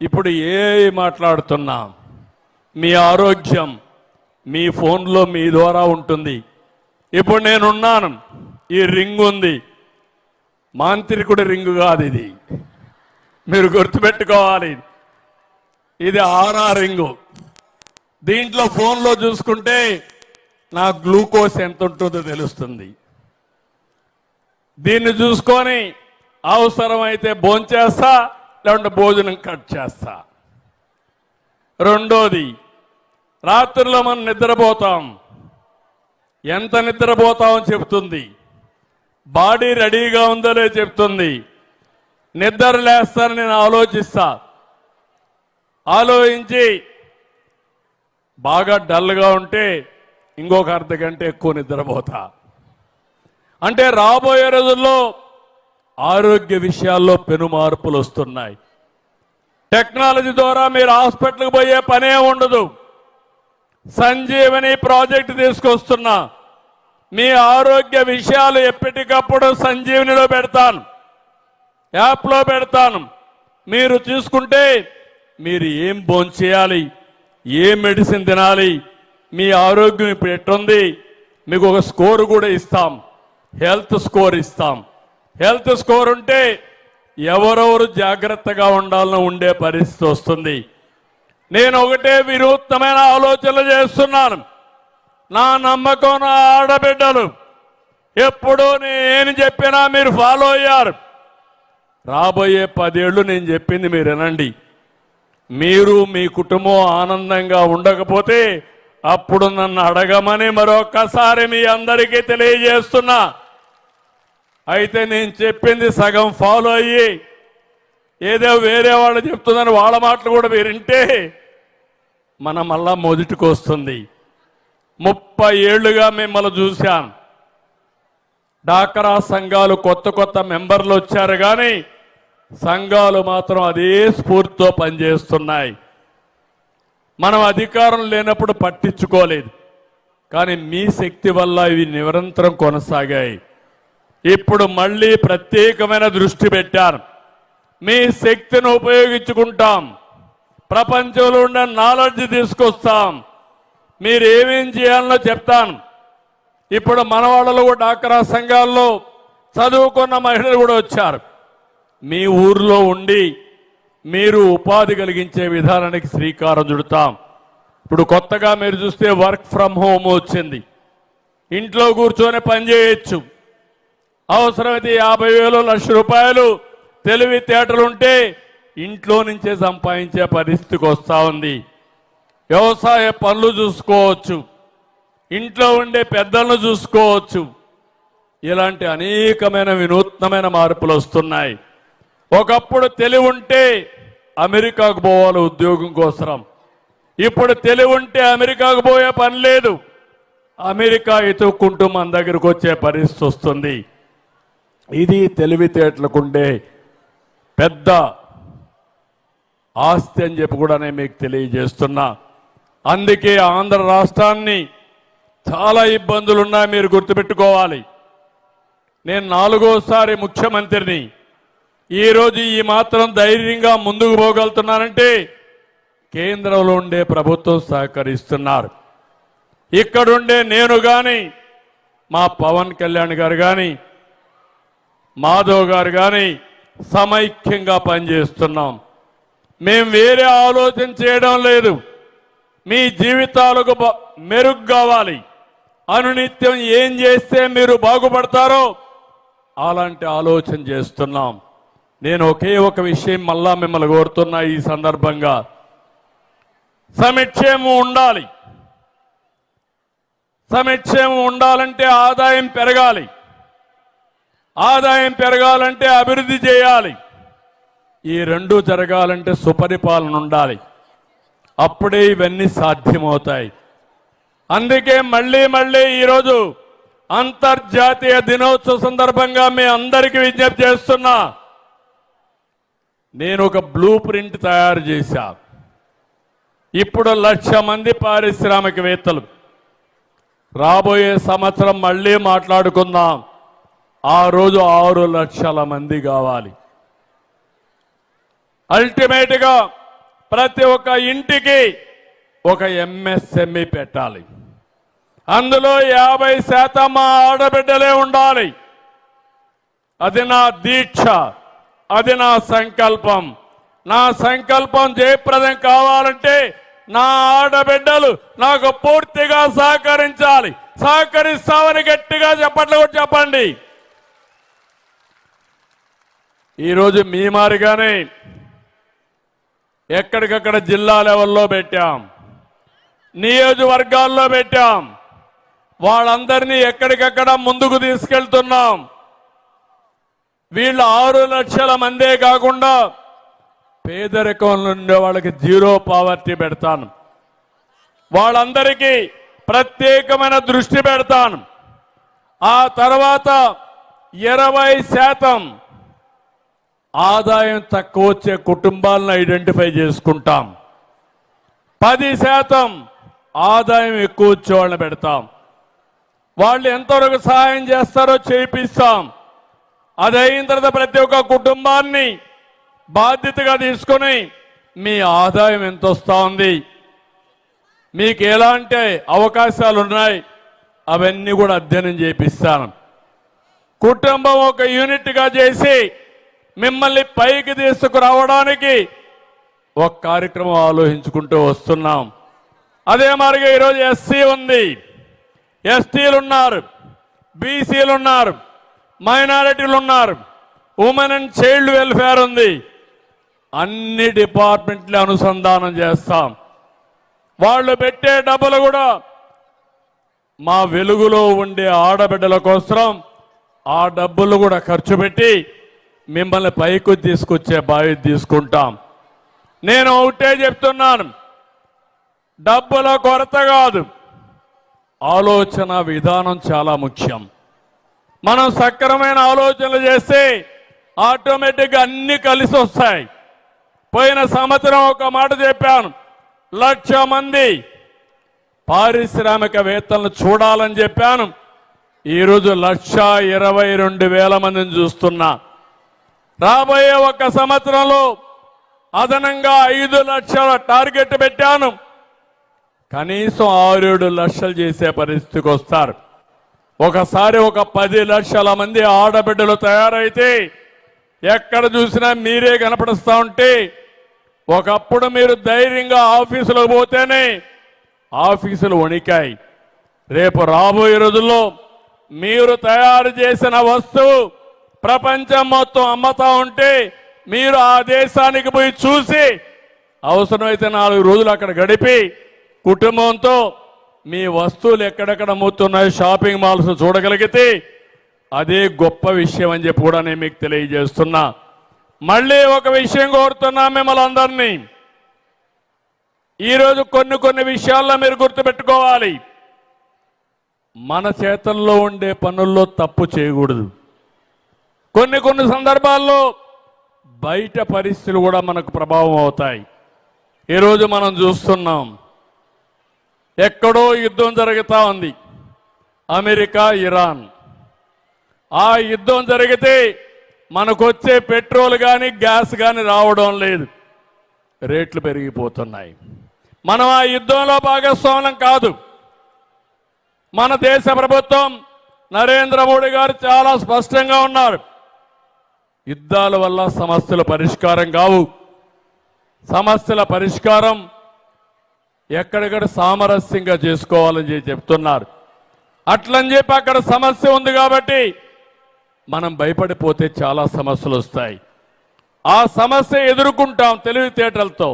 ఇప్పుడు ఏఐ మాట్లాడుతున్నాం. మీ ఆరోగ్యం మీ ఫోన్లో మీ ద్వారా ఉంటుంది. ఇప్పుడు నేనున్నాను, ఈ రింగ్ ఉంది, మాంత్రికుడి రింగు కాదు ఇది, మీరు గుర్తుపెట్టుకోవాలి. ఇది ఆరా రింగు. దీంట్లో ఫోన్లో చూసుకుంటే నా గ్లూకోజ్ ఎంత ఉంటుందో తెలుస్తుంది. దీన్ని చూసుకొని అవసరమైతే భోంచేస్తా, లేకుంటే భోజనం కట్ చేస్తా. రెండోది, రాత్రిలో మనం నిద్రపోతాం. ఎంత నిద్రపోతామని చెప్తుంది. బాడీ రెడీగా ఉందో లేదో చెప్తుంది. నిద్ర లేస్తానని నేను ఆలోచిస్తా. ఆలోచించి బాగా డల్గా ఉంటే ఇంకొక అర్ధ గంట ఎక్కువ నిద్రపోతా. అంటే రాబోయే రోజుల్లో ఆరోగ్య విషయాల్లో పెను మార్పులు వస్తున్నాయి. టెక్నాలజీ ద్వారా మీరు హాస్పిటల్కి పోయే పనే ఉండదు. సంజీవని ప్రాజెక్టు తీసుకొస్తున్నా. మీ ఆరోగ్య విషయాలు ఎప్పటికప్పుడు సంజీవనిలో పెడతాను, యాప్లో పెడతాను. మీరు చూసుకుంటే మీరు ఏం భోంచేయాలి, ఏ మెడిసిన్ తినాలి, మీ ఆరోగ్యం ఇప్పుడు ఎట్టుంది, మీకు ఒక స్కోర్ కూడా ఇస్తాం, హెల్త్ స్కోర్ ఇస్తాం. హెల్త్ స్కోర్ ఉంటే ఎవరెవరు జాగ్రత్తగా ఉండాలని ఉండే పరిస్థితి వస్తుంది. నేను ఒకటే వినూత్నమైన ఆలోచనలు చేస్తున్నాను. నా నమ్మకం నా ఆడబిడ్డలు ఎప్పుడూ నేను చెప్పినా మీరు ఫాలో అయ్యారు. రాబోయే 10 ఏళ్ళు నేను చెప్పింది మీరు వినండి. మీరు మీ కుటుంబం ఆనందంగా ఉండకపోతే అప్పుడు నన్ను అడగమని మరొక్కసారి మీ అందరికీ తెలియజేస్తున్నా. అయితే నేను చెప్పింది సగం ఫాలో అయ్యి ఏదో వేరే వాళ్ళు చెప్తుందని వాళ్ళ మాటలు కూడా మీరు వింటే మనం మళ్ళా మొదటికి వస్తుంది. 30 ఏళ్లుగా మిమ్మల్ని చూశాను. డాక్రా సంఘాలు కొత్త మెంబర్లు వచ్చారు, కానీ సంఘాలు మాత్రం అదే స్ఫూర్తితో పనిచేస్తున్నాయి. మనం అధికారం లేనప్పుడు పట్టించుకోలేదు, కానీ మీ శక్తి వల్ల ఇవి నిరంతరం కొనసాగాయి. ఇప్పుడు మళ్ళీ ప్రత్యేకమైన దృష్టి పెట్టారు. మీ శక్తిని ఉపయోగించుకుంటాం, ప్రపంచంలో ఉండే నాలెడ్జ్ తీసుకొస్తాం, మీరు ఏమేం చేయాలో చెప్తాను. ఇప్పుడు మన వాళ్ళలో కూడా డాక్రా సంఘాల్లో చదువుకున్న మహిళలు కూడా వచ్చారు. మీ ఊర్లో ఉండి మీరు ఉపాధి కలిగించే విధానానికి శ్రీకారం చుడతాం. ఇప్పుడు కొత్తగా మీరు చూస్తే వర్క్ ఫ్రమ్ హోమ్ వచ్చింది. ఇంట్లో కూర్చొని పనిచేయచ్చు. అవసరమైతే 50,000 లక్ష రూపాయలు తెలివితేటలుంటే ఇంట్లో నుంచే సంపాదించే పరిస్థితికి వస్తూ ఉంది. వ్యవసాయ పనులు చూసుకోవచ్చు, ఇంట్లో ఉండే పెద్దలను చూసుకోవచ్చు. ఇలాంటి అనేకమైన వినూత్నమైన మార్పులు వస్తున్నాయి. ఒకప్పుడు తెలివి ఉంటే అమెరికాకు పోవాలి ఉద్యోగం కోసం. ఇప్పుడు తెలివి ఉంటే అమెరికాకు పోయే పని లేదు. అమెరికా ఎత్తుక్కుంటూ మన దగ్గరకు వచ్చే పరిస్థితి వస్తుంది. ఇది తెలివితేటలకుండే పెద్ద ఆస్తి అని చెప్పి కూడా నేను మీకు తెలియజేస్తున్నా. అందుకే ఆంధ్ర రాష్ట్రాన్ని చాలా ఇబ్బందులున్నాయి, మీరు గుర్తుపెట్టుకోవాలి. నేను 4వ సారి ముఖ్యమంత్రిని. ఈరోజు ఈ మాత్రం ధైర్యంగా ముందుకు పోగలుగుతున్నానంటే కేంద్రంలో ఉండే ప్రభుత్వం సహకరిస్తున్నారు. ఇక్కడుండే నేను కానీ, మా పవన్ కళ్యాణ్ గారు కానీ, మాధవ్ గారు కానీ సమైక్యంగా పనిచేస్తున్నాం. మేము వేరే ఆలోచన చేయడం లేదు. మీ జీవితాలకు మెరుగు కావాలి, అనునిత్యం ఏం చేస్తే మీరు బాగుపడతారో అలాంటి ఆలోచన చేస్తున్నాం. నేను ఒకే ఒక విషయం మళ్ళా మిమ్మల్ని కోరుతున్నా. ఈ సందర్భంగా సమిక్షేమం ఉండాలి. సమిక్షేమం ఉండాలంటే ఆదాయం పెరగాలి. ఆదాయం పెరగాలంటే అభివృద్ధి చేయాలి. ఈ రెండు జరగాలంటే సుపరిపాలన ఉండాలి. అప్పుడే ఇవన్నీ సాధ్యమవుతాయి. అందుకే మళ్ళీ ఈరోజు అంతర్జాతీయ దినోత్సవ సందర్భంగా మీ అందరికీ విజ్ఞప్తి చేస్తున్నా. నేను ఒక బ్లూ ప్రింట్ తయారు చేశా. ఇప్పుడు 1,00,000 మంది పారిశ్రామికవేత్తలు. రాబోయే సంవత్సరం మళ్ళీ మాట్లాడుకుందాం. ఆ రోజు 6 లక్షల మంది కావాలి. అల్టిమేట్గా ప్రతి ఒక్క ఇంటికి ఒక ఎంఎస్ఎంఈ పెట్టాలి. అందులో 50% మా ఆడబిడ్డలే ఉండాలి. అది నా దీక్ష, అది నా సంకల్పం. నా సంకల్పం జయప్రదం కావాలంటే నా ఆడబిడ్డలు నాకు పూర్తిగా సహకరించాలి. సహకరిస్తామని గట్టిగా చెప్పట్లు కూడా చెప్పండి. ఈరోజు మీ మారిగానే ఎక్కడికక్కడ జిల్లా లెవెల్లో పెట్టాం, నియోజకవర్గాల్లో పెట్టాం. వాళ్ళందరినీ ఎక్కడికక్కడ ముందుకు తీసుకెళ్తున్నాం. వీళ్ళు 6 లక్షల మందే కాకుండా పేదరికంలో ఉండే వాళ్ళకి 0 పావర్టీ పెడతాను. వాళ్ళందరికీ ప్రత్యేకమైన దృష్టి పెడతాను. ఆ తర్వాత 20% ఆదాయం తక్కువ వచ్చే కుటుంబాలను ఐడెంటిఫై చేసుకుంటాం. 10% ఆదాయం ఎక్కువ వచ్చే వాళ్ళని పెడతాం. వాళ్ళు ఎంతవరకు సహాయం చేస్తారో చేయిస్తాం. అది అయిన తర్వాత ప్రతి ఒక్క కుటుంబాన్ని బాధ్యతగా తీసుకొని మీ ఆదాయం ఎంత వస్తూ ఉంది, మీకు ఎలాంటి అవకాశాలు ఉన్నాయి, అవన్నీ కూడా అధ్యయనం చేపిస్తాను. కుటుంబం ఒక యూనిట్గా చేసి మిమ్మల్ని పైకి తీసుకురావడానికి ఒక కార్యక్రమం ఆలోచించుకుంటూ వస్తున్నాం. అదే మరిగా ఈరోజు ఎస్సీ ఉంది, ఎస్టీలు ఉన్నారు, బీసీలు ఉన్నారు, మైనారిటీలు ఉన్నారు, ఉమెన్ అండ్ చైల్డ్ వెల్ఫేర్ ఉంది. అన్ని డిపార్ట్మెంట్లు అనుసంధానం చేస్తాం. వాళ్ళు పెట్టే డబ్బులు కూడా మా వెలుగులో ఉండే ఆడబిడ్డల కోసం ఆ డబ్బులు కూడా ఖర్చు పెట్టి మిమ్మల్ని పైకి తీసుకొచ్చే బాధ్యత తీసుకుంటాం. నేను ఒకటే చెప్తున్నాను, డబ్బుల కొరత కాదు, ఆలోచన విధానం చాలా ముఖ్యం. మనం సక్రమైన ఆలోచనలు చేస్తే ఆటోమేటిక్గా అన్ని కలిసి వస్తాయి. పోయిన సంవత్సరం ఒక మాట చెప్పాను, 1,00,000 మంది పారిశ్రామికవేత్తలను చూడాలని చెప్పాను. ఈరోజు 1,22,000 మందిని చూస్తున్నా. రాబోయే ఒక సంవత్సరంలో అదనంగా 5 లక్షల టార్గెట్ పెట్టాను. కనీసం 6-7 లక్షలు చేసే పరిస్థితికి వస్తారు. ఒకసారి ఒక 10 లక్షల మంది ఆడబిడ్డలు తయారైతే ఎక్కడ చూసినా మీరే కనపడుస్తూ ఉంటే, ఒకప్పుడు మీరు ధైర్యంగా ఆఫీసులకు పోతేనే ఆఫీసులు వణికాయి. రేపు రాబోయే రోజుల్లో మీరు తయారు చేసిన వస్తువు ప్రపంచం మొత్తం అమ్మతా ఉంటే మీరు ఆ దేశానికి పోయి చూసి అవసరమైతే 4 రోజులు అక్కడ గడిపి కుటుంబంతో మీ వస్తువులు ఎక్కడెక్కడ అమ్ముతున్నాయో షాపింగ్ మాల్స్ చూడగలిగితే అదే గొప్ప విషయం అని చెప్పి కూడా నేను మీకు తెలియజేస్తున్నా. మళ్ళీ ఒక విషయం కోరుతున్నా మిమ్మల్ని అందరినీ, ఈరోజు కొన్ని విషయాల్లో మీరు గుర్తుపెట్టుకోవాలి. మన చేతల్లో ఉండే పనుల్లో తప్పు చేయకూడదు. కొన్ని సందర్భాల్లో బయట పరిస్థితులు కూడా మనకు ప్రభావం అవుతాయి. ఈరోజు మనం చూస్తున్నాం, ఎక్కడో యుద్ధం జరుగుతూ ఉంది, అమెరికా ఇరాన్. ఆ యుద్ధం జరిగితే మనకొచ్చే పెట్రోల్ కానీ గ్యాస్ కానీ రావడం లేదు, రేట్లు పెరిగిపోతున్నాయి. మనం ఆ యుద్ధంలో భాగస్వామ్యం కాదు. మన దేశ ప్రభుత్వం నరేంద్ర మోడీ గారు చాలా స్పష్టంగా ఉన్నారు, యుద్ధాల వల్ల సమస్యల పరిష్కారం కావు. సమస్యల పరిష్కారం ఎక్కడెక్కడ సామరస్యంగా చేసుకోవాలని చెప్తున్నారు. అట్లని చెప్పి అక్కడ సమస్య ఉంది కాబట్టి మనం భయపడిపోతే చాలా సమస్యలు వస్తాయి. ఆ సమస్య ఎదుర్కొంటాం తెలివితేటలతో.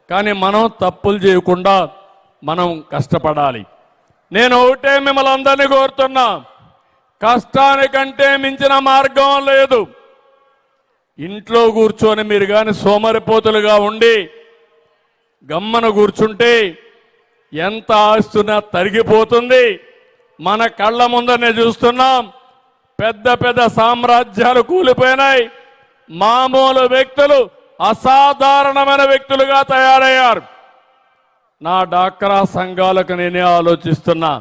కానీ మనం తప్పులు చేయకుండా మనం కష్టపడాలి. నేను ఒకటే మిమ్మల్ని అందరినీ కోరుతున్నా, కష్టానికంటే మించిన మార్గం లేదు. ఇంట్లో కూర్చొని మీరు కానీ సోమరిపోతులుగా ఉండి గమ్మన కూర్చుంటే ఎంత ఆస్తున్నా తరిగిపోతుంది. మన కళ్ళ ముందరనే చూస్తున్నాం, పెద్ద సామ్రాజ్యాలు కూలిపోయినాయి. మామూలు వ్యక్తులు అసాధారణమైన వ్యక్తులుగా తయారయ్యారు. నా డాక్రా సంఘాలకు నేనే ఆలోచిస్తున్నా,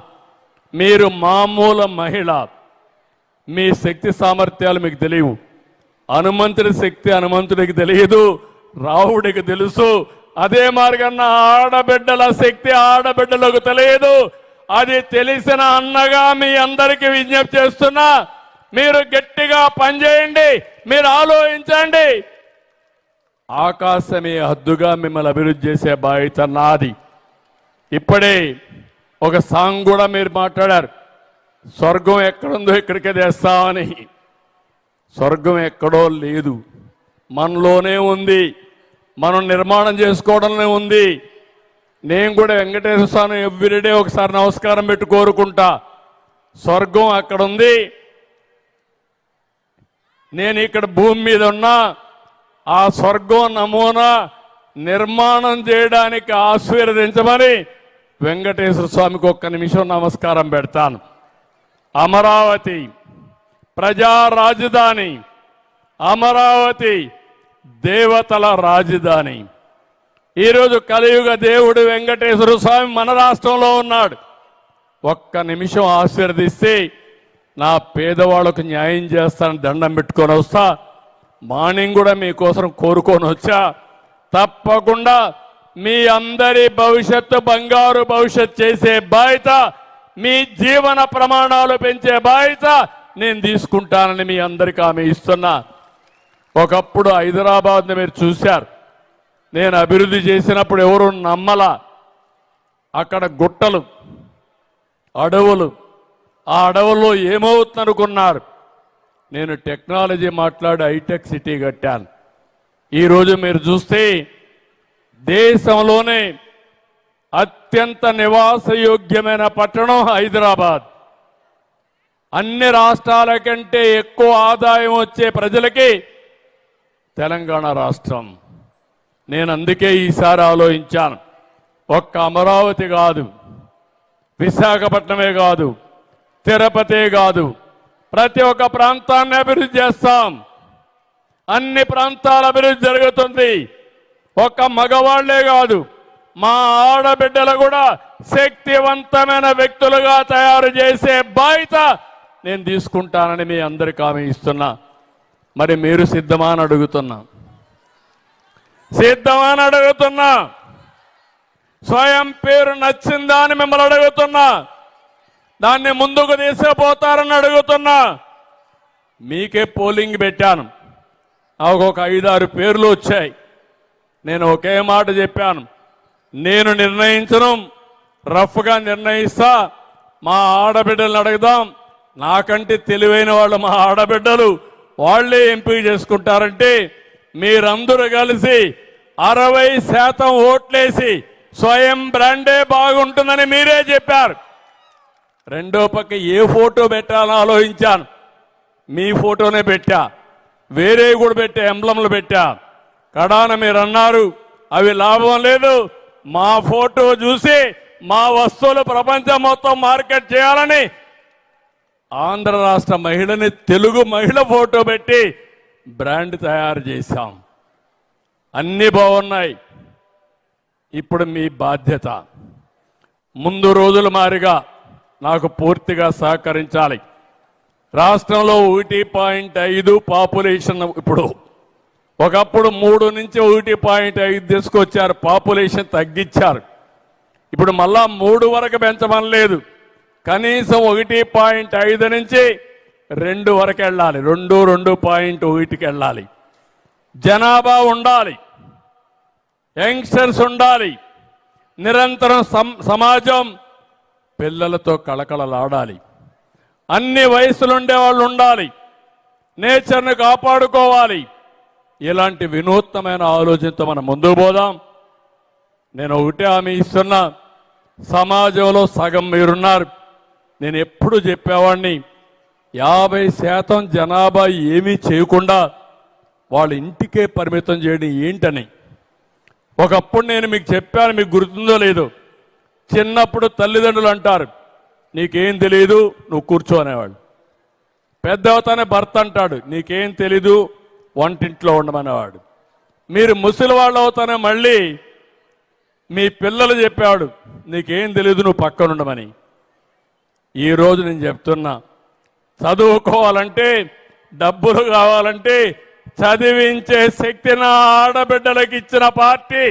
మీరు మామూలు మహిళ, మీ శక్తి సామర్థ్యాలు మీకు తెలియవు. హనుమంతుడి శక్తి హనుమంతుడికి తెలియదు, రావుడికి తెలుసు. అదే మార్గన్న ఆడబిడ్డల శక్తి ఆడబిడ్డలకు తెలియదు. అది తెలిసిన అన్నగా మీ అందరికీ విజ్ఞప్తి చేస్తున్నా, మీరు గట్టిగా పనిచేయండి, మీరు ఆలోచించండి. ఆకాశమే హద్దుగా మిమ్మల్ని అభివృద్ధి చేసే బాధ్యత నాది. ఇప్పుడే ఒక సాంగ్ కూడా మీరు మాట్లాడారు, స్వర్గం ఎక్కడుందో ఇక్కడికే తెస్తామని. స్వర్గం ఎక్కడో లేదు, మనలోనే ఉంది, మనం నిర్మాణం చేసుకోవడంలో ఉంది. నేను కూడా వెంకటేశ్వర స్వామి ఎవ్రీడే ఒకసారి నమస్కారం పెట్టి కోరుకుంటా, స్వర్గం అక్కడ ఉంది, నేను ఇక్కడ భూమి మీద ఉన్నా. ఆ స్వర్గం నమూనా నిర్మాణం చేయడానికి ఆశీర్వదించమని వెంకటేశ్వర స్వామికి ఒక్క నిమిషం నమస్కారం పెడతాను. అమరావతి ప్రజా రాజధాని, అమరావతి దేవతల రాజధాని. ఈరోజు కలియుగ దేవుడు వెంకటేశ్వర స్వామి మన రాష్ట్రంలో ఉన్నాడు. ఒక్క నిమిషం ఆశీర్వదిస్తే నా పేదవాళ్ళకు న్యాయం చేస్తానని దండం పెట్టుకొని వస్తా. మార్నింగ్ కూడా మీకోసం కోరుకొని వచ్చా. తప్పకుండా మీ అందరి భవిష్యత్తు బంగారు భవిష్యత్ చేసే బాధ్యత, మీ జీవన ప్రమాణాలు పెంచే బాధ్యత నేను తీసుకుంటానని మీ అందరికీ హామీ ఇస్తున్నా. ఒకప్పుడు హైదరాబాద్ని మీరు చూశారు. నేను అభివృద్ధి చేసినప్పుడు ఎవరు నమ్మలా. అక్కడ గుట్టలు, అడవులు, ఆ అడవుల్లో ఏమవుతుందనుకున్నారు. నేను టెక్నాలజీ మాట్లాడి హైటెక్ సిటీ కట్టాను. ఈరోజు మీరు చూస్తే దేశంలోనే అత్యంత నివాసయోగ్యమైన పట్టణం హైదరాబాద్. అన్ని రాష్ట్రాల కంటే ఎక్కువ ఆదాయం వచ్చే ప్రజలకి తెలంగాణ రాష్ట్రం. నేను అందుకే ఈసారి ఆలోచించాను. ఒక్క అమరావతి కాదు, విశాఖపట్నమే కాదు, తిరుపతే కాదు, ప్రతి ఒక్క ప్రాంతాన్ని అభివృద్ధి చేస్తాం. అన్ని ప్రాంతాల అభివృద్ధి జరుగుతుంది. ఒక్క మగవాళ్లే కాదు, మా ఆడబిడ్డలు కూడా శక్తివంతమైన వ్యక్తులుగా తయారు చేసే బాధ్యత నేను తీసుకుంటానని మీ అందరికీ హామీ ఇస్తున్నా. మరి మీరు సిద్ధమా అని అడుగుతున్నా. సిద్ధమా అని అడుగుతున్నా. స్వయం పేరు నచ్చిందా అని మిమ్మల్ని అడుగుతున్నా. దాన్ని ముందుకు తీసుకుపోతారని అడుగుతున్నా. మీకే పోలింగ్ పెట్టాను. నాకు ఒక 5-6 పేర్లు వచ్చాయి. నేను ఒకే మాట చెప్పాను. నేను నిర్ణయించను, రఫ్గా నిర్ణయిస్తా. మా ఆడబిడ్డలను అడుగుదాం. నాకంటే తెలివైన వాళ్ళు మా ఆడబిడ్డలు, వాళ్లే ఎంపిక చేసుకుంటారంటే మీరందరూ కలిసి 60% ఓట్లేసి స్వయం బ్రాండే బాగుంటుందని మీరే చెప్పారు. రెండో పక్క ఏ ఫోటో పెట్టాలని ఆలోచించాను. మీ ఫోటోనే పెట్టా, వేరే కూడా పెట్టా, ఎంబ్లంలు పెట్టా. కడాన మీరు అన్నారు అవి లాభం లేదు, మా ఫోటో చూసి మా వస్తువులు ప్రపంచం మొత్తం మార్కెట్ చేయాలని ఆంధ్ర రాష్ట్ర మహిళని తెలుగు మహిళ ఫోటో పెట్టి బ్రాండ్ తయారు చేశాం. అన్నీ బాగున్నాయి. ఇప్పుడు మీ బాధ్యత. ముందు రోజుల మారిగా నాకు పూర్తిగా సహకరించాలి. రాష్ట్రంలో 1.5 పాపులేషన్, ఇప్పుడు ఒకప్పుడు 3 నుంచి 1.5 తీసుకొచ్చారు. పాపులేషన్ తగ్గించారు. ఇప్పుడు మళ్ళా 3 వరకు పెంచమనలేదు. కనీసం 1.5 నుంచి 2 వరకు వెళ్ళాలి. 2.1కి వెళ్ళాలి. జనాభా ఉండాలి, యంగ్స్టర్స్ ఉండాలి. నిరంతరం సమాజం పిల్లలతో కళకళలాడాలి. అన్ని వయసులు ఉండే వాళ్ళు ఉండాలి. నేచర్ను కాపాడుకోవాలి. ఇలాంటి వినూత్నమైన ఆలోచనతో మనం ముందుకు పోదాం. నేను ఒకటే హామీ ఇస్తున్నా. సమాజంలో సగం మీరున్నారు. నేను ఎప్పుడు చెప్పేవాడిని, 50% జనాభా ఏమీ చేయకుండా వాళ్ళ ఇంటికే పరిమితం చేయడం ఏంటని. ఒకప్పుడు నేను మీకు చెప్పాను, మీకు గుర్తుందో లేదో. చిన్నప్పుడు తల్లిదండ్రులు అంటారు, నీకేం తెలియదు, నువ్వు కూర్చో అనేవాడు. పెద్దవతనే భర్త అంటాడు, నీకేం తెలీదు, వంటింట్లో ఉండమనేవాడు. మీరు ముసలి వాళ్ళు అవుతానే మళ్ళీ మీ పిల్లలు చెప్పేవాడు, నీకేం తెలీదు, నువ్వు పక్కన ఉండమని. ఈరోజు నేను చెప్తున్నా, చదువుకోవాలంటే, డబ్బులు కావాలంటే చదివించే శక్తి నా ఆడబిడ్డలకు ఇచ్చిన పార్టీ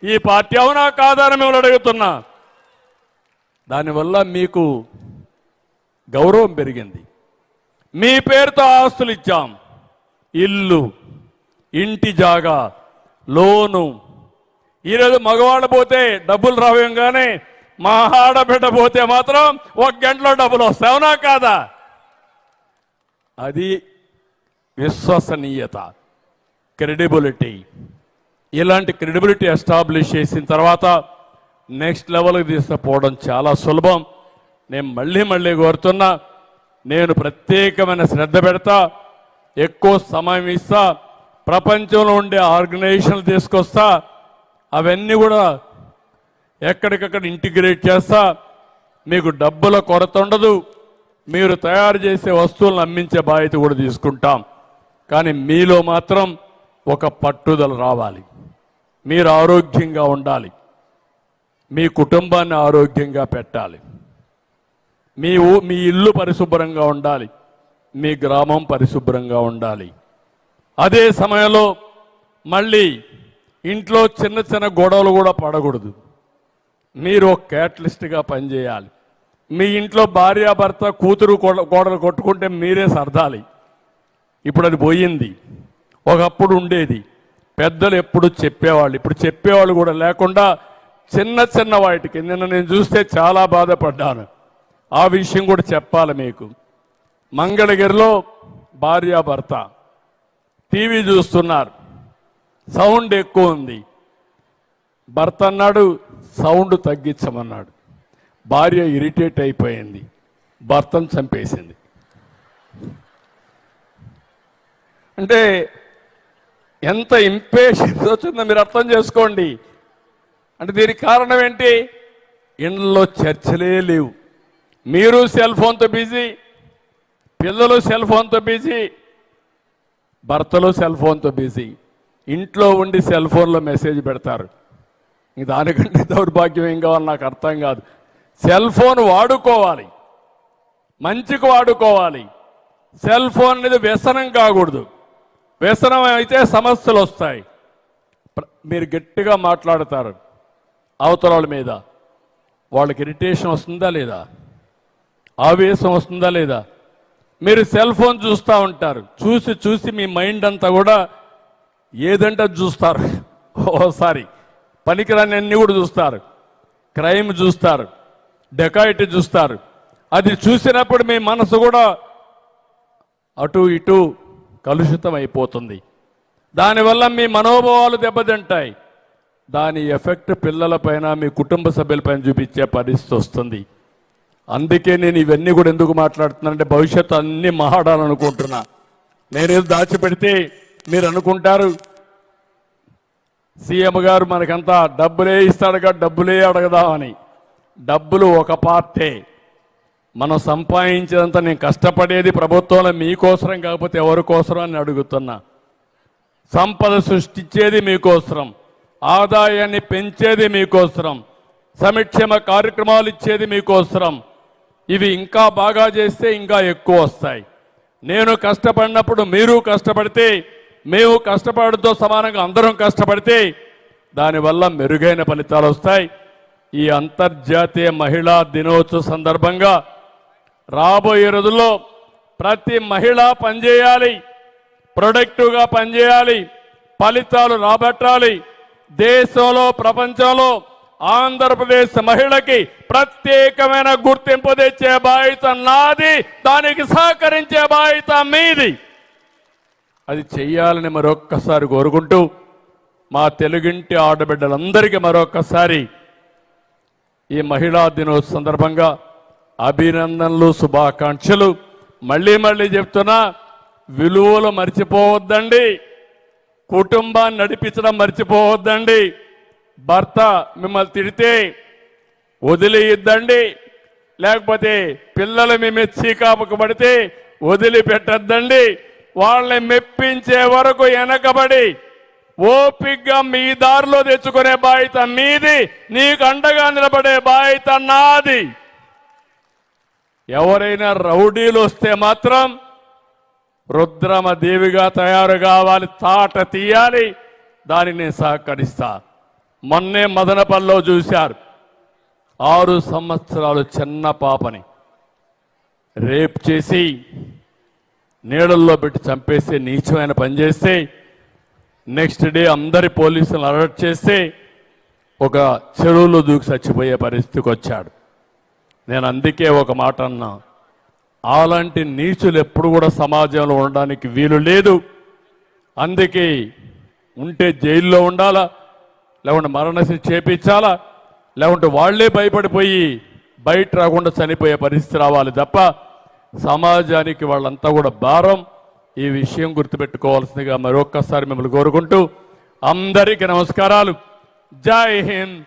ఈ పార్టీ. అవునా కాదని మిమ్మల్ని అడుగుతున్నా. దానివల్ల మీకు గౌరవం పెరిగింది. మీ పేరుతో ఆస్తులు ఇచ్చాం. ఇల్లు, ఇంటి జాగా, లోను. ఈరోజు మగవాళ్ళు పోతే డబ్బులు రావేయంగానే మా ఆడబిడ్డ పోతే మాత్రం 1 గంటలో డబ్బులు వస్తాయి. అవునా కాదా? అది విశ్వసనీయత, క్రెడిబిలిటీ. ఇలాంటి క్రెడిబిలిటీ ఎస్టాబ్లిష్ చేసిన తర్వాత నెక్స్ట్ లెవెల్కి తీసుకుపోవడం చాలా సులభం. నేను మళ్ళీ కోరుతున్నా, నేను ప్రత్యేకమైన శ్రద్ధ పెడతా, ఎక్కువ సమయం ఇస్తా, ప్రపంచంలో ఉండే ఆర్గనైజేషన్లు తీసుకొస్తా, అవన్నీ కూడా ఎక్కడికక్కడ ఇంటిగ్రేట్ చేస్తా. మీకు డబ్బుల కొరత ఉండదు. మీరు తయారు చేసే వస్తువులను అమ్మించే బాధ్యత కూడా తీసుకుంటాం. కానీ మీలో మాత్రం ఒక పట్టుదల రావాలి. మీరు ఆరోగ్యంగా ఉండాలి, మీ కుటుంబాన్ని ఆరోగ్యంగా పెట్టాలి, మీ ఇల్లు పరిశుభ్రంగా ఉండాలి, మీ గ్రామం పరిశుభ్రంగా ఉండాలి. అదే సమయంలో మళ్ళీ ఇంట్లో చిన్న చిన్న గొడవలు కూడా పడకూడదు. మీరు ఒక క్యాటలిస్ట్గా పనిచేయాలి. మీ ఇంట్లో భార్యాభర్త కూతురు గోడలు కొట్టుకుంటే మీరే సర్దాలి. ఇప్పుడు అది పోయింది. ఒకప్పుడు ఉండేది, పెద్దలు ఎప్పుడు చెప్పేవాళ్ళు, ఇప్పుడు చెప్పేవాళ్ళు కూడా లేకుండా చిన్న చిన్న వాటికి నిన్న నేను చూస్తే చాలా బాధపడ్డాను. ఆ విషయం కూడా చెప్పాలి మీకు. మంగళగిరిలో భార్యాభర్త టీవీ చూస్తున్నారు, సౌండ్ ఎక్కువ ఉంది. భర్త అన్నాడు సౌండ్ తగ్గించమన్నాడు. భార్య ఇరిటేట్ అయిపోయింది, భర్తను చంపేసింది. అంటే ఎంత ఇంపేషన్స్ వచ్చిందో మీరు అర్థం చేసుకోండి. అంటే దీనికి కారణం ఏంటి? ఇండ్లలో చర్చలే లేవు. మీరు సెల్ ఫోన్తో బిజీ, పిల్లలు సెల్ ఫోన్తో బిజీ, భర్తలు సెల్ ఫోన్తో బిజీ. ఇంట్లో ఉండి సెల్ ఫోన్లో మెసేజ్ పెడతారు. దానికంటే దౌర్భాగ్యం ఏం కావాలి నాకు అర్థం కాదు. సెల్ ఫోన్ వాడుకోవాలి, మంచికి వాడుకోవాలి. సెల్ ఫోన్ అనేది వ్యసనం కాకూడదు. వ్యసనం అయితే సమస్యలు వస్తాయి. మీరు గట్టిగా మాట్లాడతారు అవతల వాళ్ళ మీద, వాళ్ళకి ఇరిటేషన్ వస్తుందా లేదా, ఆవేశం వస్తుందా లేదా? మీరు సెల్ ఫోన్ చూస్తూ ఉంటారు, చూసి చూసి మీ మైండ్ అంతా కూడా ఏదంటే చూస్తారు. ఓసారి పనికిరాని అన్ని కూడా చూస్తారు, క్రైమ్ చూస్తారు, డెకాయిటీ చూస్తారు. అది చూసినప్పుడు మీ మనసు కూడా అటు ఇటు కలుషితం అయిపోతుంది. దానివల్ల మీ మనోభావాలు దెబ్బతింటాయి. దాని ఎఫెక్ట్ పిల్లలపైన, మీ కుటుంబ సభ్యులపైన చూపించే పరిస్థితి వస్తుంది. అందుకే నేను ఇవన్నీ కూడా ఎందుకు మాట్లాడుతున్నానంటే భవిష్యత్తు అన్ని మాట్లాడాలనుకుంటున్నా. నేనేదో దాచిపెడితే మీరు అనుకుంటారు సీఎం గారు మనకంతా డబ్బులే ఇస్తాడుగా, డబ్బులే అడగదామని. డబ్బులు ఒక పార్టే. మనం సంపాదించేదంతా నేను కష్టపడేది ప్రభుత్వంలో మీకోసరం కాకపోతే ఎవరి కోసరం అని అడుగుతున్నా. సంపద సృష్టించేది మీకోసరం, ఆదాయాన్ని పెంచేది మీకోసరం, సంక్షేమ కార్యక్రమాలు ఇచ్చేది మీకోసరం. ఇవి ఇంకా బాగా చేస్తే ఇంకా ఎక్కువ వస్తాయి. నేను కష్టపడినప్పుడు మీరు కష్టపడితే, మేము కష్టపడడంతో సమానంగా అందరం కష్టపడితే దానివల్ల మెరుగైన ఫలితాలు వస్తాయి. ఈ అంతర్జాతీయ మహిళా దినోత్సవ సందర్భంగా రాబోయే రోజుల్లో ప్రతి మహిళ పనిచేయాలి, ప్రొడక్టివ్గా పనిచేయాలి, ఫలితాలు రాబట్టాలి. దేశంలో ప్రపంచంలో ఆంధ్రప్రదేశ్ మహిళకి ప్రత్యేకమైన గుర్తింపు తెచ్చే బాధ్యత నాది, దానికి సహకరించే బాధ్యత మీది. అది చెయ్యాలని మరొక్కసారి కోరుకుంటూ మా తెలుగింటి ఆడబిడ్డలందరికీ మరొక్కసారి ఈ మహిళా దినోత్సవ సందర్భంగా అభినందనలు, శుభాకాంక్షలు. మళ్ళీ మళ్ళీ చెప్తున్నా, విలువలు మర్చిపోవద్దండి, కుటుంబాన్ని నడిపించడం మర్చిపోవద్దండి. భర్త మిమ్మల్ని తిడితే వదిలేయద్దండి, లేకపోతే పిల్లలు మేము చీకాపుకు పడితే వదిలిపెట్టద్దండి. వాళ్ళని మెప్పించే వరకు వెనకబడి ఓపిగ్గా మీ దారిలో తెచ్చుకునే బాధ్యత మీది, నీకు అండగా నిలబడే బాధ్యత నాది. ఎవరైనా రౌడీలు వస్తే మాత్రం రుద్రమ దేవిగా తయారు కావాలి, తాట తీయాలి. దాన్ని నేను సహకరిస్తా. మొన్నే మదనపల్లిలో చూశారు, 6 సంవత్సరాలు చిన్న పాపని రేప్ చేసి నీడల్లో పెట్టి చంపేస్తే, నీచమైన పని చేస్తే, నెక్స్ట్ డే అందరి పోలీసులు అలర్ట్ చేస్తే ఒక చెరువులో దూకి చచ్చిపోయే పరిస్థితికి వచ్చాడు. నేను అందుకే ఒక మాట అన్నా, అలాంటి నీచులు ఎప్పుడు కూడా సమాజంలో ఉండడానికి వీలు లేదు. అందుకే ఉంటే జైల్లో ఉండాలా, లేకుంటే మరణశిక్ష చేపించాలా, లేకుంటే వాళ్లే భయపడిపోయి బయట రాకుండా చనిపోయే పరిస్థితి రావాలి తప్ప సమాజానికి వాళ్ళంతా కూడా భారం. ఈ విషయం గుర్తుపెట్టుకోవాల్సిందిగా మరొక్కసారి మిమ్మల్ని కోరుకుంటూ అందరికీ నమస్కారాలు. జై హింద్,